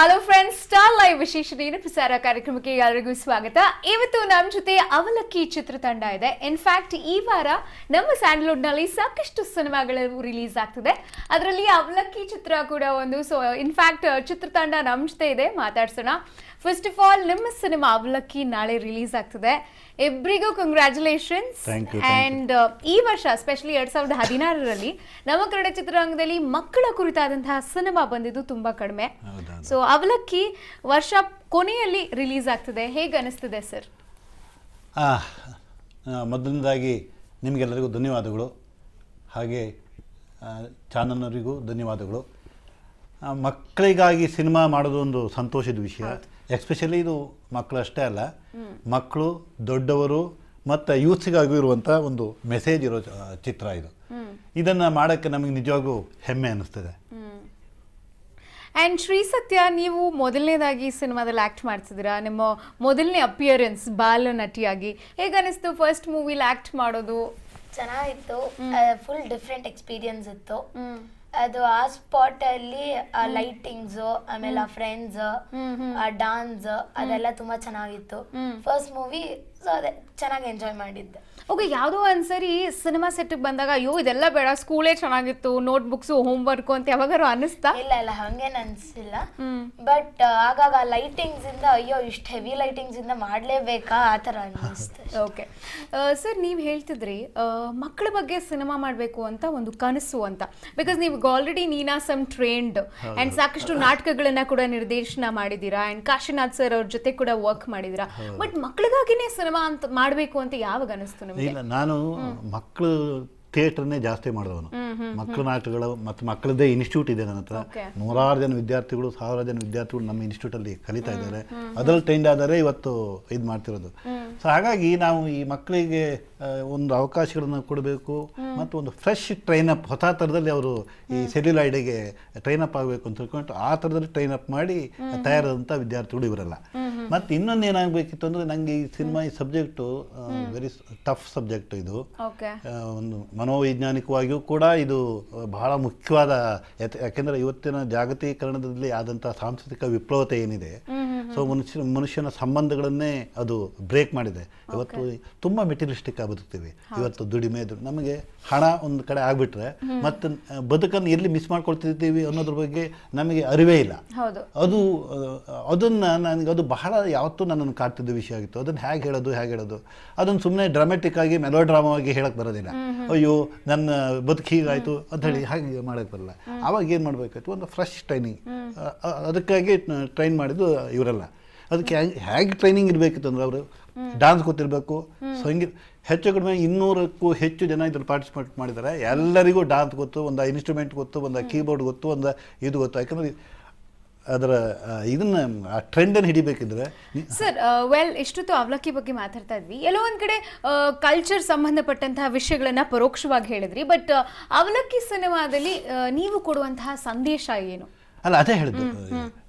Hello friends, star live ವಿಶೇಷ ನೇರ ಪ್ರಸಾರ ಕಾರ್ಯಕ್ರಮಕ್ಕೆ ಎಲ್ಲರಿಗೂ ಸ್ವಾಗತ. ಇವತ್ತು ನಮ್ಮ ಜೊತೆ ಅವಲಕ್ಕಿ ಚಿತ್ರತಂಡ ಇದೆ. ಇನ್ಫ್ಯಾಕ್ಟ್ ಈ ವಾರ ನಮ್ಮ ಸ್ಯಾಂಡಲ್ವುಡ್ ನಲ್ಲಿ ಸಾಕಷ್ಟು ಸಿನಿಮಾಗಳು ರಿಲೀಸ್ ಆಗ್ತಿದೆ. ಅದರಲ್ಲಿ ಅವಲಕ್ಕಿ ಚಿತ್ರ ಕೂಡ ಒಂದು. ಸೊ ಇನ್ಫ್ಯಾಕ್ಟ್ ಚಿತ್ರತಂಡ ನಮ್ಮ ಜೊತೆ ಇದೆ, ಮಾತಾಡ್ಸೋಣ. ಫಸ್ಟ್ ಆಫ್ ಆಲ್, ನಿಮ್ಮ ಸಿನಿಮಾ ಅವಲಕ್ಕಿ ನಾಳೆ ರಿಲೀಸ್ ಆಗ್ತಿದೆ. ಇಬ್ಬರಿಗೂ ಕಂಗ್ರ್ಯಾಚುಲೇಷನ್ಸ್. ಅಂಡ್ ಈ ವರ್ಷ ಸ್ಪೆಷಲಿ 2016ರಲ್ಲಿ ನಮ್ಮ ಕನ್ನಡ ಚಿತ್ರರಂಗದಲ್ಲಿ ಮಕ್ಕಳ ಕುರಿತಾದಂತಹ ಸಿನಿಮಾ ಬಂದಿದ್ದು ತುಂಬಾ ಕಡಿಮೆ. ಸೊ ಅವಲಕ್ಕಿ ವರ್ಷ ಕೊನೆಯಲ್ಲಿ ರಿಲೀಸ್ ಆಗ್ತಿದೆ, ಹೇಗೆ ಅನಿಸ್ತಿದೆ ಸರ್? ಮೊದಲನೇದಾಗಿ ನಿಮಗೆಲ್ಲರಿಗೂ ಧನ್ಯವಾದಗಳು, ಹಾಗೆ ಚಾನಲ್ನವರಿಗೂ ಧನ್ಯವಾದಗಳು. ಮಕ್ಕಳಿಗಾಗಿ ಸಿನಿಮಾ ಮಾಡೋದು ಒಂದು ಸಂತೋಷದ ವಿಷಯ. ಎಸ್ಪೆಷಲಿ ಇದು ಮಕ್ಕಳಷ್ಟೇ ಅಲ್ಲ, ಮಕ್ಕಳು, ದೊಡ್ಡವರು ಮತ್ತು ಯೂತ್ಸಿಗಾಗೂ ಇರುವಂಥ ಒಂದು ಮೆಸೇಜ್ ಇರೋ ಚಿತ್ರ ಇದು. ಇದನ್ನು ಮಾಡೋಕ್ಕೆ ನಮಗೆ ನಿಜವಾಗೂ ಹೆಮ್ಮೆ ಅನ್ನಿಸ್ತದೆ. ಆ್ಯಂಡ್ ಶ್ರೀ ಸತ್ಯ, ನೀವು ಮೊದಲನೇದಾಗಿ ಸಿನಿಮಾದಲ್ಲಿ ಆ್ಯಕ್ಟ್ ಮಾಡ್ತಿದ್ದೀರಾ. ನಿಮ್ಮ ಮೊದಲನೇ ಅಪಿಯರೆನ್ಸ್ ಬಾಲ ನಟಿಯಾಗಿ ಹೇಗೆ ಅನಿಸ್ತು? ಫಸ್ಟ್ ಮೂವಿಲಿ ಆ್ಯಕ್ಟ್ ಮಾಡೋದು ಚೆನ್ನಾಗಿತ್ತು. ಫುಲ್ ಡಿಫ್ರೆಂಟ್ ಎಕ್ಸ್ಪೀರಿಯನ್ಸ್ ಇತ್ತು. ಅದು ಆ ಸ್ಪಾಟ್ ಅಲ್ಲಿ ಆ ಲೈಟಿಂಗ್ಸ್, ಆಮೇಲೆ ಆ ಫ್ರೆಂಡ್ಸ್, ಆ ಡಾನ್ಸ್, ಅದೆಲ್ಲ ತುಂಬಾ ಚೆನ್ನಾಗಿತ್ತು. ಫಸ್ಟ್ ಮೂವಿ, ಸೊ ಅದೇ ಚೆನ್ನಾಗಿ ಎಂಜಾಯ್ ಮಾಡಿದ್ದೆ. ಓಕೆ, ಯಾವುದೋ ಒಂದ್ಸರಿ ಸಿನಿಮಾ ಸೆಟ್ಗೆ ಬಂದಾಗ ಅಯ್ಯೋ ಇದೆಲ್ಲ ಬೇಡ, ಸ್ಕೂಲೇ ಚೆನ್ನಾಗಿತ್ತು, ನೋಟ್ ಬುಕ್ಸು, ಹೋಮ್ ವರ್ಕು ಅಂತ ಯಾವಾಗಾರು ಅನ್ನಿಸ್ತಾ? ಇಲ್ಲ ಹಂಗೇನು ಅನ್ಸಿಲ್ಲ. ಬಟ್ ಆಗಾಗ ಲೈಟಿಂಗ್ಸ್ ಇಂದ ಅಯ್ಯೋ ಇಷ್ಟು ಹೆವಿ ಲೈಟಿಂಗ್ಸ್ ಇಂದ ಮಾಡ್ಲೇಬೇಕಾ ಆ ಥರ ಅನ್ನಿಸ್ತು. ಓಕೆ ಸರ್, ನೀವು ಹೇಳ್ತಿದ್ರಿ ಮಕ್ಕಳ ಬಗ್ಗೆ ಸಿನಿಮಾ ಮಾಡಬೇಕು ಅಂತ ಒಂದು ಕನಸು ಅಂತ. ಬಿಕಾಸ್ ನೀವು ಆಲ್ರೆಡಿ ನೀನಾಸಮ್ ಟ್ರೇನ್ಡ್ ಆ್ಯಂಡ್ ಸಾಕಷ್ಟು ನಾಟಕಗಳನ್ನ ಕೂಡ ನಿರ್ದೇಶನ ಮಾಡಿದ್ದೀರಾ. ಆ್ಯಂಡ್ ಕಾಶಿನಾಥ್ ಸರ್ ಅವ್ರ ಜೊತೆ ಕೂಡ ವರ್ಕ್ ಮಾಡಿದ್ದೀರಾ. ಬಟ್ ಮಕ್ಕಳಿಗಾಗಿನೇ ಸಿನಿಮಾ ಅಂತ ಮಾಡಬೇಕು ಅಂತ ಯಾವಾಗ ಅನಿಸ್ತು ನಿಮಗೆ? ಇಲ್ಲ, ನಾನು ಮಕ್ಕಳು ಥಿಯೇಟರ್ನೇ ಜಾಸ್ತಿ ಮಾಡಿದವನು. ಮಕ್ಕಳ ನಾಟಕಗಳು ಮತ್ತು ಮಕ್ಕಳದ್ದೇ ಇನ್ಸ್ಟಿಟ್ಯೂಟ್ ಇದೆ ನನ್ನ ಹತ್ರ. 100 ಜನ ವಿದ್ಯಾರ್ಥಿಗಳು, 1000 ಜನ ವಿದ್ಯಾರ್ಥಿಗಳು ನಮ್ಮ ಇನ್ಸ್ಟಿಟ್ಯೂಟಲ್ಲಿ ಕಲಿತಾ ಇದ್ದಾರೆ. ಅದರಲ್ಲಿ ಟ್ರೈಂಡ್ ಆದರೆ ಇವತ್ತು ಇದು ಮಾಡ್ತಿರೋದು. ಸೊ ಹಾಗಾಗಿ ನಾವು ಈ ಮಕ್ಕಳಿಗೆ ಒಂದು ಅವಕಾಶಗಳನ್ನು ಕೊಡಬೇಕು ಮತ್ತು ಒಂದು ಫ್ರೆಶ್ ಟ್ರೈನಪ್, ಹೊಸ ಥರದಲ್ಲಿ ಅವರು ಈ ಸೆಲ್ಯುಲಾಯ್ಡಿಗೆ ಟ್ರೈನಪ್ ಆಗಬೇಕು ಅಂತ ತಿಳ್ಕೊಂಡು ಆ ಥರದಲ್ಲಿ ಟ್ರೈನಪ್ ಮಾಡಿ ತಯಾರಾದಂಥ ವಿದ್ಯಾರ್ಥಿಗಳು ಇವರೆಲ್ಲ. ಮತ್ತು ಇನ್ನೊಂದು ಏನಾಗಬೇಕಿತ್ತು ಅಂದರೆ, ನನಗೆ ಈ ಸಿನಿಮಾ, ಈ ಸಬ್ಜೆಕ್ಟು ವೆರಿ ಟಫ್ ಸಬ್ಜೆಕ್ಟ್. ಇದು ಒಂದು ಮನೋವೈಜ್ಞಾನಿಕವಾಗಿಯೂ ಕೂಡ ಇದು ಬಹಳ ಮುಖ್ಯವಾದ, ಯಾಕೆಂದರೆ ಇವತ್ತಿನ ಜಾಗತೀಕರಣದಲ್ಲಿ ಆದಂಥ ಸಾಂಸ್ಕೃತಿಕ ವಿಪ್ಲವತೆ ಏನಿದೆ, ಸೊ ಮನುಷ್ಯನ ಸಂಬಂಧಗಳನ್ನೇ ಅದು ಬ್ರೇಕ್ ಮಾಡಿದೆ. ಇವತ್ತು ತುಂಬ ಮೆಟೀರಿಯಲಿಸ್ಟಿಕ್ ಆಗಿ ಬದುಕ್ತೀವಿ. ಇವತ್ತು ದುಡಿಮೆ, ನಮಗೆ ಹಣ ಒಂದು ಕಡೆ ಆಗಿಬಿಟ್ರೆ ಮತ್ತು ಬದುಕನ್ನು ಎಲ್ಲಿ ಮಿಸ್ ಮಾಡ್ಕೊಳ್ತಿದ್ದೀವಿ ಅನ್ನೋದ್ರ ಬಗ್ಗೆ ನಮಗೆ ಅರಿವೇ ಇಲ್ಲ. ಅದನ್ನು ಅದು ಬಹಳ ಯಾವತ್ತೂ ನನ್ನನ್ನು ಕಾಡ್ತಿದ್ದ ವಿಷಯ ಆಗಿತ್ತು. ಅದನ್ನು ಹೇಗೆ ಹೇಳೋದು ಅದನ್ನು ಸುಮ್ಮನೆ ಡ್ರಾಮೆಟಿಕ್ ಆಗಿ, ಮೆಲೋ ಡ್ರಾಮಾವಾಗಿ ಹೇಳಕ್ಕೆ ಬರೋದಿಲ್ಲ. ಅಯ್ಯೋ ನನ್ನ ಬದುಕು ಹೀಗಾಯಿತು ಅಂತ ಹೇಳಿ ಹಾಗೆ ಮಾಡೋಕ್ಕೆ ಬರಲ್ಲ. ಆವಾಗ ಏನು ಮಾಡಬೇಕಾಯ್ತು, ಒಂದು ಫ್ರೆಶ್ ಟ್ರೈನಿಂಗ್. ಅದಕ್ಕಾಗಿ ಟ್ರೈನ್ ಮಾಡಿದ್ದು ಇವರೆಲ್ಲ. ಅದಕ್ಕೆ ಹೇಗೆ ಟ್ರೈನಿಂಗ್ ಇರಬೇಕಿತ್ತು ಅಂದರೆ, ಅವರು ಡಾನ್ಸ್ ಗೊತ್ತಿರಬೇಕು, ಸಂಗೀತ, ಹೆಚ್ಚು ಕಡಿಮೆ 200ಕ್ಕೂ ಹೆಚ್ಚು ಜನ ಇದ್ರಲ್ಲಿ ಪಾರ್ಟಿಸಿಪೇಟ್ ಮಾಡಿದ್ದಾರೆ. ಎಲ್ಲರಿಗೂ ಡಾನ್ಸ್ ಗೊತ್ತು, ಒಂದು ಇನ್ಸ್ಟ್ರೂಮೆಂಟ್ ಗೊತ್ತು, ಒಂದು ಕೀಬೋರ್ಡ್ ಗೊತ್ತು, ಒಂದು ಇದು ಗೊತ್ತು. ಯಾಕಂದರೆ ಅದರ ಇದನ್ನ ಆ ಟ್ರೆಂಡನ್ನು ಹಿಡಿಬೇಕಿದ್ರೆ. ಸರ್, ಇಷ್ಟೊತ್ತು ಅವಲಕ್ಕಿ ಬಗ್ಗೆ ಮಾತಾಡ್ತಾ ಇದ್ವಿ. ಎಲ್ಲೋ ಒಂದು ಕಡೆ ಕಲ್ಚರ್ ಸಂಬಂಧಪಟ್ಟಂತಹ ವಿಷಯಗಳನ್ನ ಪರೋಕ್ಷವಾಗಿ ಹೇಳಿದ್ರಿ. ಬಟ್ ಅವಲಕ್ಕಿ ಸಿನಿಮಾದಲ್ಲಿ ನೀವು ಕೊಡುವಂತಹ ಸಂದೇಶ ಏನು? ಅಲ್ಲ, ಅದೇ ಹೇಳಿದ್ದು.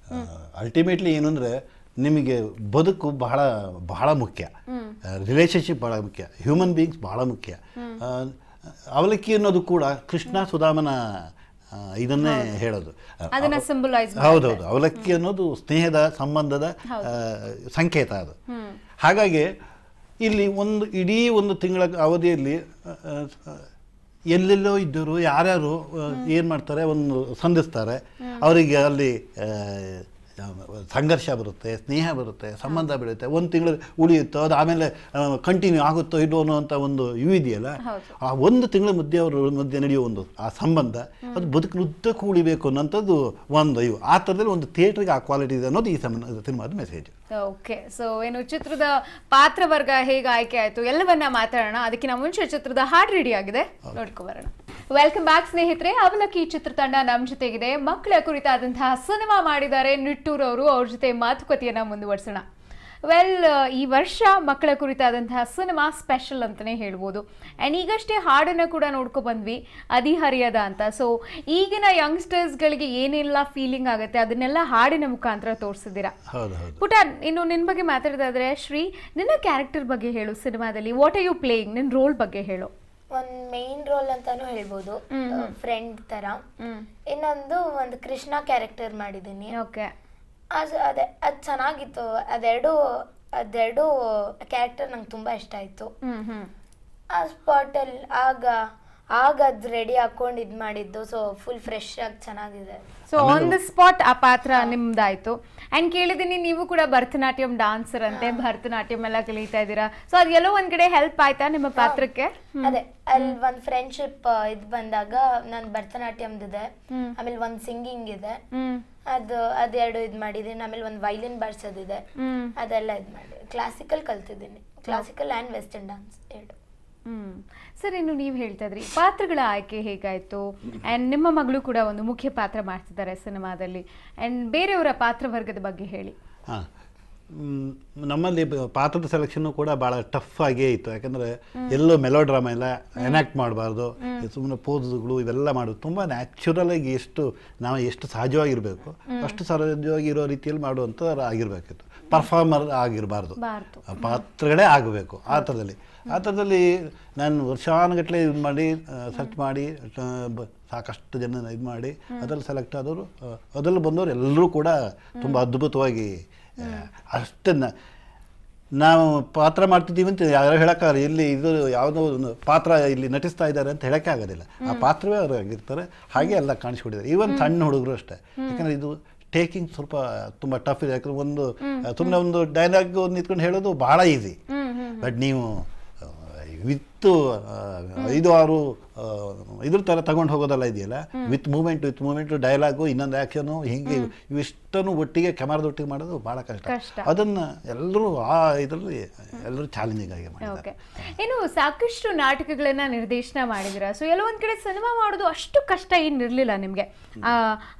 ಅಲ್ಟಿಮೇಟ್ಲಿ ಏನು ಅಂದರೆ, ನಿಮಗೆ ಬದುಕು ಬಹಳ ಬಹಳ ಮುಖ್ಯ, ರಿಲೇಷನ್ಶಿಪ್ ಬಹಳ ಮುಖ್ಯ, ಹ್ಯೂಮನ್ ಬೀಯಿಂಗ್ಸ್ ಬಹಳ ಮುಖ್ಯ. ಅವಲಕ್ಕಿ ಅನ್ನೋದು ಕೂಡ ಕೃಷ್ಣ ಸುಧಾಮನ ಇದನ್ನೇ ಹೇಳೋದು. ಹೌದೌದು, ಅವಲಕ್ಕಿ ಅನ್ನೋದು ಸ್ನೇಹದ, ಸಂಬಂಧದ ಸಂಕೇತ ಅದು. ಹಾಗಾಗಿ ಇಲ್ಲಿ ಇಡೀ ಒಂದು ತಿಂಗಳ ಅವಧಿಯಲ್ಲಿ ಎಲ್ಲೆಲ್ಲೋ ಇದ್ದರು ಯಾರ್ಯಾರು ಏನು ಮಾಡ್ತಾರೆ, ಒಂದು ಸಂಧಿಸ್ತಾರೆ. ಅವರಿಗೆ ಅಲ್ಲಿ ಸಂಘರ್ಷ ಬರುತ್ತೆ, ಸ್ನೇಹ ಬರುತ್ತೆ, ಸಂಬಂಧ ಬೆಳೆಯುತ್ತೆ. ಒಂದು ತಿಂಗಳು ಉಳಿಯುತ್ತೋ, ಅದು ಆಮೇಲೆ ಕಂಟಿನ್ಯೂ ಆಗುತ್ತೋ ಇಲ್ಲೋ ಅನ್ನೋವಂಥ ಒಂದು ಇದೆಯಲ್ಲ, ಆ ಒಂದು ತಿಂಗಳ ಮಧ್ಯೆ ನಡೆಯೋ ಒಂದು ಆ ಸಂಬಂಧ, ಅದು ಬದುಕಿನುದ್ದಕ್ಕೂ ಉಳಿಬೇಕು ಅನ್ನೋಂಥದ್ದು ಒಂದು ಆ ಥರದಲ್ಲಿ ಒಂದು ಥಿಯೇಟ್ರಿಗೆ ಆ ಕ್ವಾಲಿಟಿ ಇದೆ ಅನ್ನೋದು ಈ ಸಿನಿಮಾದ ಮೆಸೇಜ್. ಓಕೆ, ಸೊ ಏನು ಚಿತ್ರದ ಪಾತ್ರವರ್ಗ ಹೇಗೆ ಆಯ್ಕೆ ಆಯಿತು ಎಲ್ಲವನ್ನ ಮಾತಾಡೋಣ. ಅದಕ್ಕಿಂತ ಮುಂಚೆ ಚಿತ್ರದ ಹಾಡು ರೆಡಿ ಆಗಿದೆ, ನೋಡ್ಕೊಬರೋಣ. ವೆಲ್ಕಮ್ ಬ್ಯಾಕ್ ಸ್ನೇಹಿತರೆ. ಅವಲಕ್ಕಿ ಚಿತ್ರತಂಡ ನಮ್ಮ ಜೊತೆಗಿದೆ. ಮಕ್ಕಳ ಕುರಿತಾದಂತಹ ಸಿನಿಮಾ ಮಾಡಿದ್ದಾರೆ ನಿಟ್ಟೂರ್ ಅವರು. ಅವ್ರ ಜೊತೆ ಮಾತುಕತೆಯನ್ನ ಮುಂದುವರಿಸೋಣ. ಈ ವರ್ಷ ಮಕ್ಕಳ ಕುರಿತಾದಂತಹ ಸಿನಿಮಾ ಸ್ಪೆಷಲ್ ಅಂತಲೇ ಹೇಳ್ಬೋದು. ಆ್ಯಂಡ್ ಈಗಷ್ಟೇ ಹಾಡನ್ನು ಕೂಡ ನೋಡ್ಕೊ ಬಂದ್ವಿ, ಅದಿಹರಿಯದ ಅಂತ. ಸೊ ಈಗಿನ ಯಂಗ್ಸ್ಟರ್ಸ್ಗಳಿಗೆ ಏನೆಲ್ಲ ಫೀಲಿಂಗ್ ಆಗುತ್ತೆ ಅದನ್ನೆಲ್ಲ ಹಾಡಿನ ಮುಖಾಂತರ ತೋರಿಸಿದ್ದೀರಾ. ಪುಟ, ಇನ್ನು ನಿನ್ನ ಬಗ್ಗೆ ಮಾತಾಡೋದಾದ್ರೆ, ಶ್ರೀ, ನಿನ್ನ ಕ್ಯಾರೆಕ್ಟರ್ ಬಗ್ಗೆ ಹೇಳು. ಸಿನಿಮಾದಲ್ಲಿ ವಾಟ್ ಆರ್ ಯು ಪ್ಲೇಯಿಂಗ್? ನಿನ್ನ ರೋಲ್ ಬಗ್ಗೆ ಹೇಳು. ಒಂದು ಮೇನ್ ರೋಲ್ ಅಂತಾನು ಹೇಳ್ಬೋದು, ಫ್ರೆಂಡ್ ತರ. ಇನ್ನೊಂದು ಕೃಷ್ಣ ಕ್ಯಾರೆಕ್ಟರ್ ಮಾಡಿದ್ದೀನಿ. ಓಕೆ. ಅದೇ ಅದು ಚೆನ್ನಾಗಿತ್ತು. ಅದೆರಡು ಕ್ಯಾರೆಕ್ಟರ್ ನಂಗೆ ತುಂಬ ಇಷ್ಟ ಆಯಿತು. ಆ ಸ್ಪಾಟಲ್ಲಿ ಆಗ ಅದು ರೆಡಿ ಹಾಕೊಂಡು ಇದು ಮಾಡಿದ್ದು. ಸೊ ಫುಲ್ ಫ್ರೆಶ್ ಆಗಿ ಚೆನ್ನಾಗಿದೆ. ಸೊ ಆನ್ ದ ಸ್ಪಾಟ್ ಆ ಪಾತ್ರ ನಿಮ್ದಾಯ್ತು. ಅಂಡ್ ಕೇಳಿದೀನಿ ನೀವು ಕೂಡ ಭರತನಾಟ್ಯಂ ಡಾನ್ಸರ್ ಅಂತೆ, ಭರತನಾಟ್ಯಂ ಎಲ್ಲ ಕಲಿತಾ ಇದ್ದೀರಾ. ಸೊ ಅದು ಎಲ್ಲೋ ಒಂದ್ ಕಡೆ ಹೆಲ್ಪ್ ಆಯ್ತಾ ನಿಮ್ಮ ಪಾತ್ರಕ್ಕೆ? ಅದೇ ಅಲ್ಲಿ ಒಂದು ಫ್ರೆಂಡ್ಶಿಪ್ ಇದು ಬಂದಾಗ ನಾನು ಭರತನಾಟ್ಯಂದಿದೆ, ಆಮೇಲೆ ಒಂದು ಸಿಂಗಿಂಗ್ ಇದೆ, ಅದೆರಡು ಇದು ಮಾಡಿದ್ದೀನಿ. ಆಮೇಲೆ ಒಂದು ವೈಲಿನ್ ಬಾರ್ಸೋದಿದೆ, ಅದೆಲ್ಲ ಇದು ಮಾಡಿ ಕ್ಲಾಸಿಕಲ್ ಕಲ್ತಿದ್ದೀನಿ. ಕ್ಲಾಸಿಕಲ್ ಆ್ಯಂಡ್ ವೆಸ್ಟರ್ನ್ ಡಾನ್ಸ್ ಎರಡು. ಸರ್, ಇನ್ನು ನೀವು ಹೇಳ್ತಾ ಇದ್ರಿ ಪಾತ್ರಗಳ ಆಯ್ಕೆ ಹೇಗಾಯ್ತು, ಅಂಡ್ ನಿಮ್ಮ ಮಗಳು ಕೂಡ ಒಂದು ಮುಖ್ಯ ಪಾತ್ರ ಮಾಡ್ತಿದ್ದಾರೆ ಸಿನಿಮಾದಲ್ಲಿ, ಅಂಡ್ ಬೇರೆಯವರ ಪಾತ್ರವರ್ಗದ ಬಗ್ಗೆ ಹೇಳಿ. ಹಾಂ, ನಮ್ಮಲ್ಲಿ ಪಾತ್ರದ ಸೆಲೆಕ್ಷನ್ನು ಕೂಡ ಭಾಳ ಟಫ್ ಆಗೇ ಇತ್ತು. ಯಾಕಂದರೆ ಎಲ್ಲೋ ಮೆಲೋಡ್ರಾಮಾ ಎಲ್ಲ ಎನಾಕ್ಟ್ ಮಾಡಬಾರ್ದು, ಸುಮ್ಮನೆ ಪೋಸ್ಗಳು ಇವೆಲ್ಲ ಮಾಡೋದು. ತುಂಬ ನ್ಯಾಚುರಲಾಗಿ ನಾವು ಎಷ್ಟು ಸಹಜವಾಗಿರಬೇಕು ಅಷ್ಟು ಸಹಜವಾಗಿ ಇರೋ ರೀತಿಯಲ್ಲಿ ಮಾಡುವಂಥ ಆಗಿರಬೇಕಿತ್ತು. ಪರ್ಫಾರ್ಮರ್ ಆಗಿರಬಾರ್ದು, ಪಾತ್ರಗಳೇ ಆಗಬೇಕು. ಆ ಥರದಲ್ಲಿ ನಾನು ವರ್ಷಾನುಗಟ್ಟಲೆ ಇದು ಮಾಡಿ ಸರ್ಚ್ ಮಾಡಿ ಸಾಕಷ್ಟು ಜನ ಇದು ಮಾಡಿ ಅದರಲ್ಲಿ ಸೆಲೆಕ್ಟ್ ಆದವರು, ಅದರಲ್ಲಿ ಬಂದವರು ಎಲ್ಲರೂ ಕೂಡ ತುಂಬ ಅದ್ಭುತವಾಗಿ ಅಷ್ಟನ್ನು ನಾವು ಪಾತ್ರ ಮಾಡ್ತಿದ್ದೀವಿ ಅಂತ ಯಾರು ಹೇಳೋಕ್ಕಾಗಲ್ಲ. ಇಲ್ಲಿ ಇದು ಯಾವುದೋ ಒಂದು ಪಾತ್ರ ಇಲ್ಲಿ ನಟಿಸ್ತಾ ಇದ್ದಾರೆ ಅಂತ ಹೇಳೋಕ್ಕೆ ಆಗೋದಿಲ್ಲ. ಆ ಪಾತ್ರವೇ ಅವರು ಆಗಿರ್ತಾರೆ, ಹಾಗೆ ಎಲ್ಲ ಕಾಣಿಸ್ಕೊಂಡಿದ್ದಾರೆ. ಈವನ್ ಸಣ್ಣ ಹುಡುಗರು ಅಷ್ಟೇ. ಯಾಕಂದರೆ ಇದು ಟೇಕಿಂಗ್ ಸ್ವಲ್ಪ ತುಂಬ ಟಫ್ ಇದೆ. ಯಾಕಂದರೆ ಸುಮ್ಮನೆ ಒಂದು ಡೈಲಾಗ್ ನಿಂತ್ಕೊಂಡು ಹೇಳೋದು ಭಾಳ ಈಸಿ. ಬಟ್ ನೀವು ವಿತ್ 5-6 ಇದ್ರ ಥರ ತಗೊಂಡು ಹೋಗೋದಲ್ಲ ಇದೆಯಲ್ಲ, ವಿತ್ ಮೂಮೆಂಟು ಡೈಲಾಗು, ಇನ್ನೊಂದು ಆ್ಯಕ್ಷನು, ಹೀಗೆ ಇವಿಷ್ಟನ್ನು ಒಟ್ಟಿಗೆ ಕ್ಯಾಮರಾದೊಟ್ಟಿಗೆ ಮಾಡೋದು ಭಾಳ ಕಷ್ಟ. ಅದನ್ನು ಎಲ್ಲರೂ ಇದರಲ್ಲಿ ಎಲ್ಲರೂ ಚಾಲೆಂಜಿಂಗ್ ಆಗಿ ಮಾಡಿದ್ದಾರೆ. ಏನು ಸಾಕಷ್ಟು ನಾಟಕಗಳನ್ನ ನಿರ್ದೇಶನ ಮಾಡಿದಿರ. ಸೊ ಎಲ್ಲೋ ಒಂದ್ ಕಡೆ ಸಿನಿಮಾ ಮಾಡೋದು ಅಷ್ಟು ಕಷ್ಟ ಏನಿರಲಿಲ್ಲ ನಿಮಗೆ.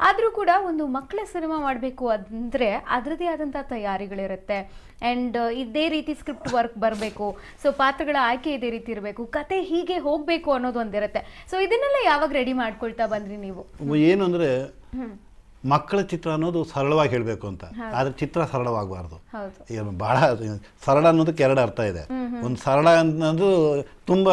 ಆದರೂ ಕೂಡ ಒಂದು ಮಕ್ಕಳ ಸಿನಿಮಾ ಮಾಡಬೇಕು ಅಂದರೆ ಅದರದೇ ಆದಂಥ ತಯಾರಿಗಳಿರುತ್ತೆ. ಆ್ಯಂಡ್ ಇದೇ ರೀತಿ ಸ್ಕ್ರಿಪ್ಟ್ ವರ್ಕ್ ಬರಬೇಕು, ಸೊ ಪಾತ್ರಗಳ ಆಯ್ಕೆ ಇದೇ ರೀತಿ ಇರಬೇಕು, ಕತೆ ಹೀಗೆ ಹೋಗಬೇಕು ಅನ್ನೋದು ಒಂದಿರುತ್ತೆ. ಸೊ ಇದನ್ನೆಲ್ಲ ಯಾವಾಗ ರೆಡಿ ಮಾಡ್ಕೊಳ್ತಾ ಬಂದ್ರಿ ನೀವು? ಏನು ಅಂದರೆ ಮಕ್ಕಳ ಚಿತ್ರ ಅನ್ನೋದು ಸರಳವಾಗಿ ಹೇಳಬೇಕು ಅಂತ, ಆದರೆ ಚಿತ್ರ ಸರಳವಾಗಬಾರ್ದು. ಬಹಳ ಸರಳ ಅನ್ನೋದಕ್ಕೆ 2 ಅರ್ಥ ಇದೆ. ಒಂದು ಸರಳ ಅನ್ನೋದು ತುಂಬ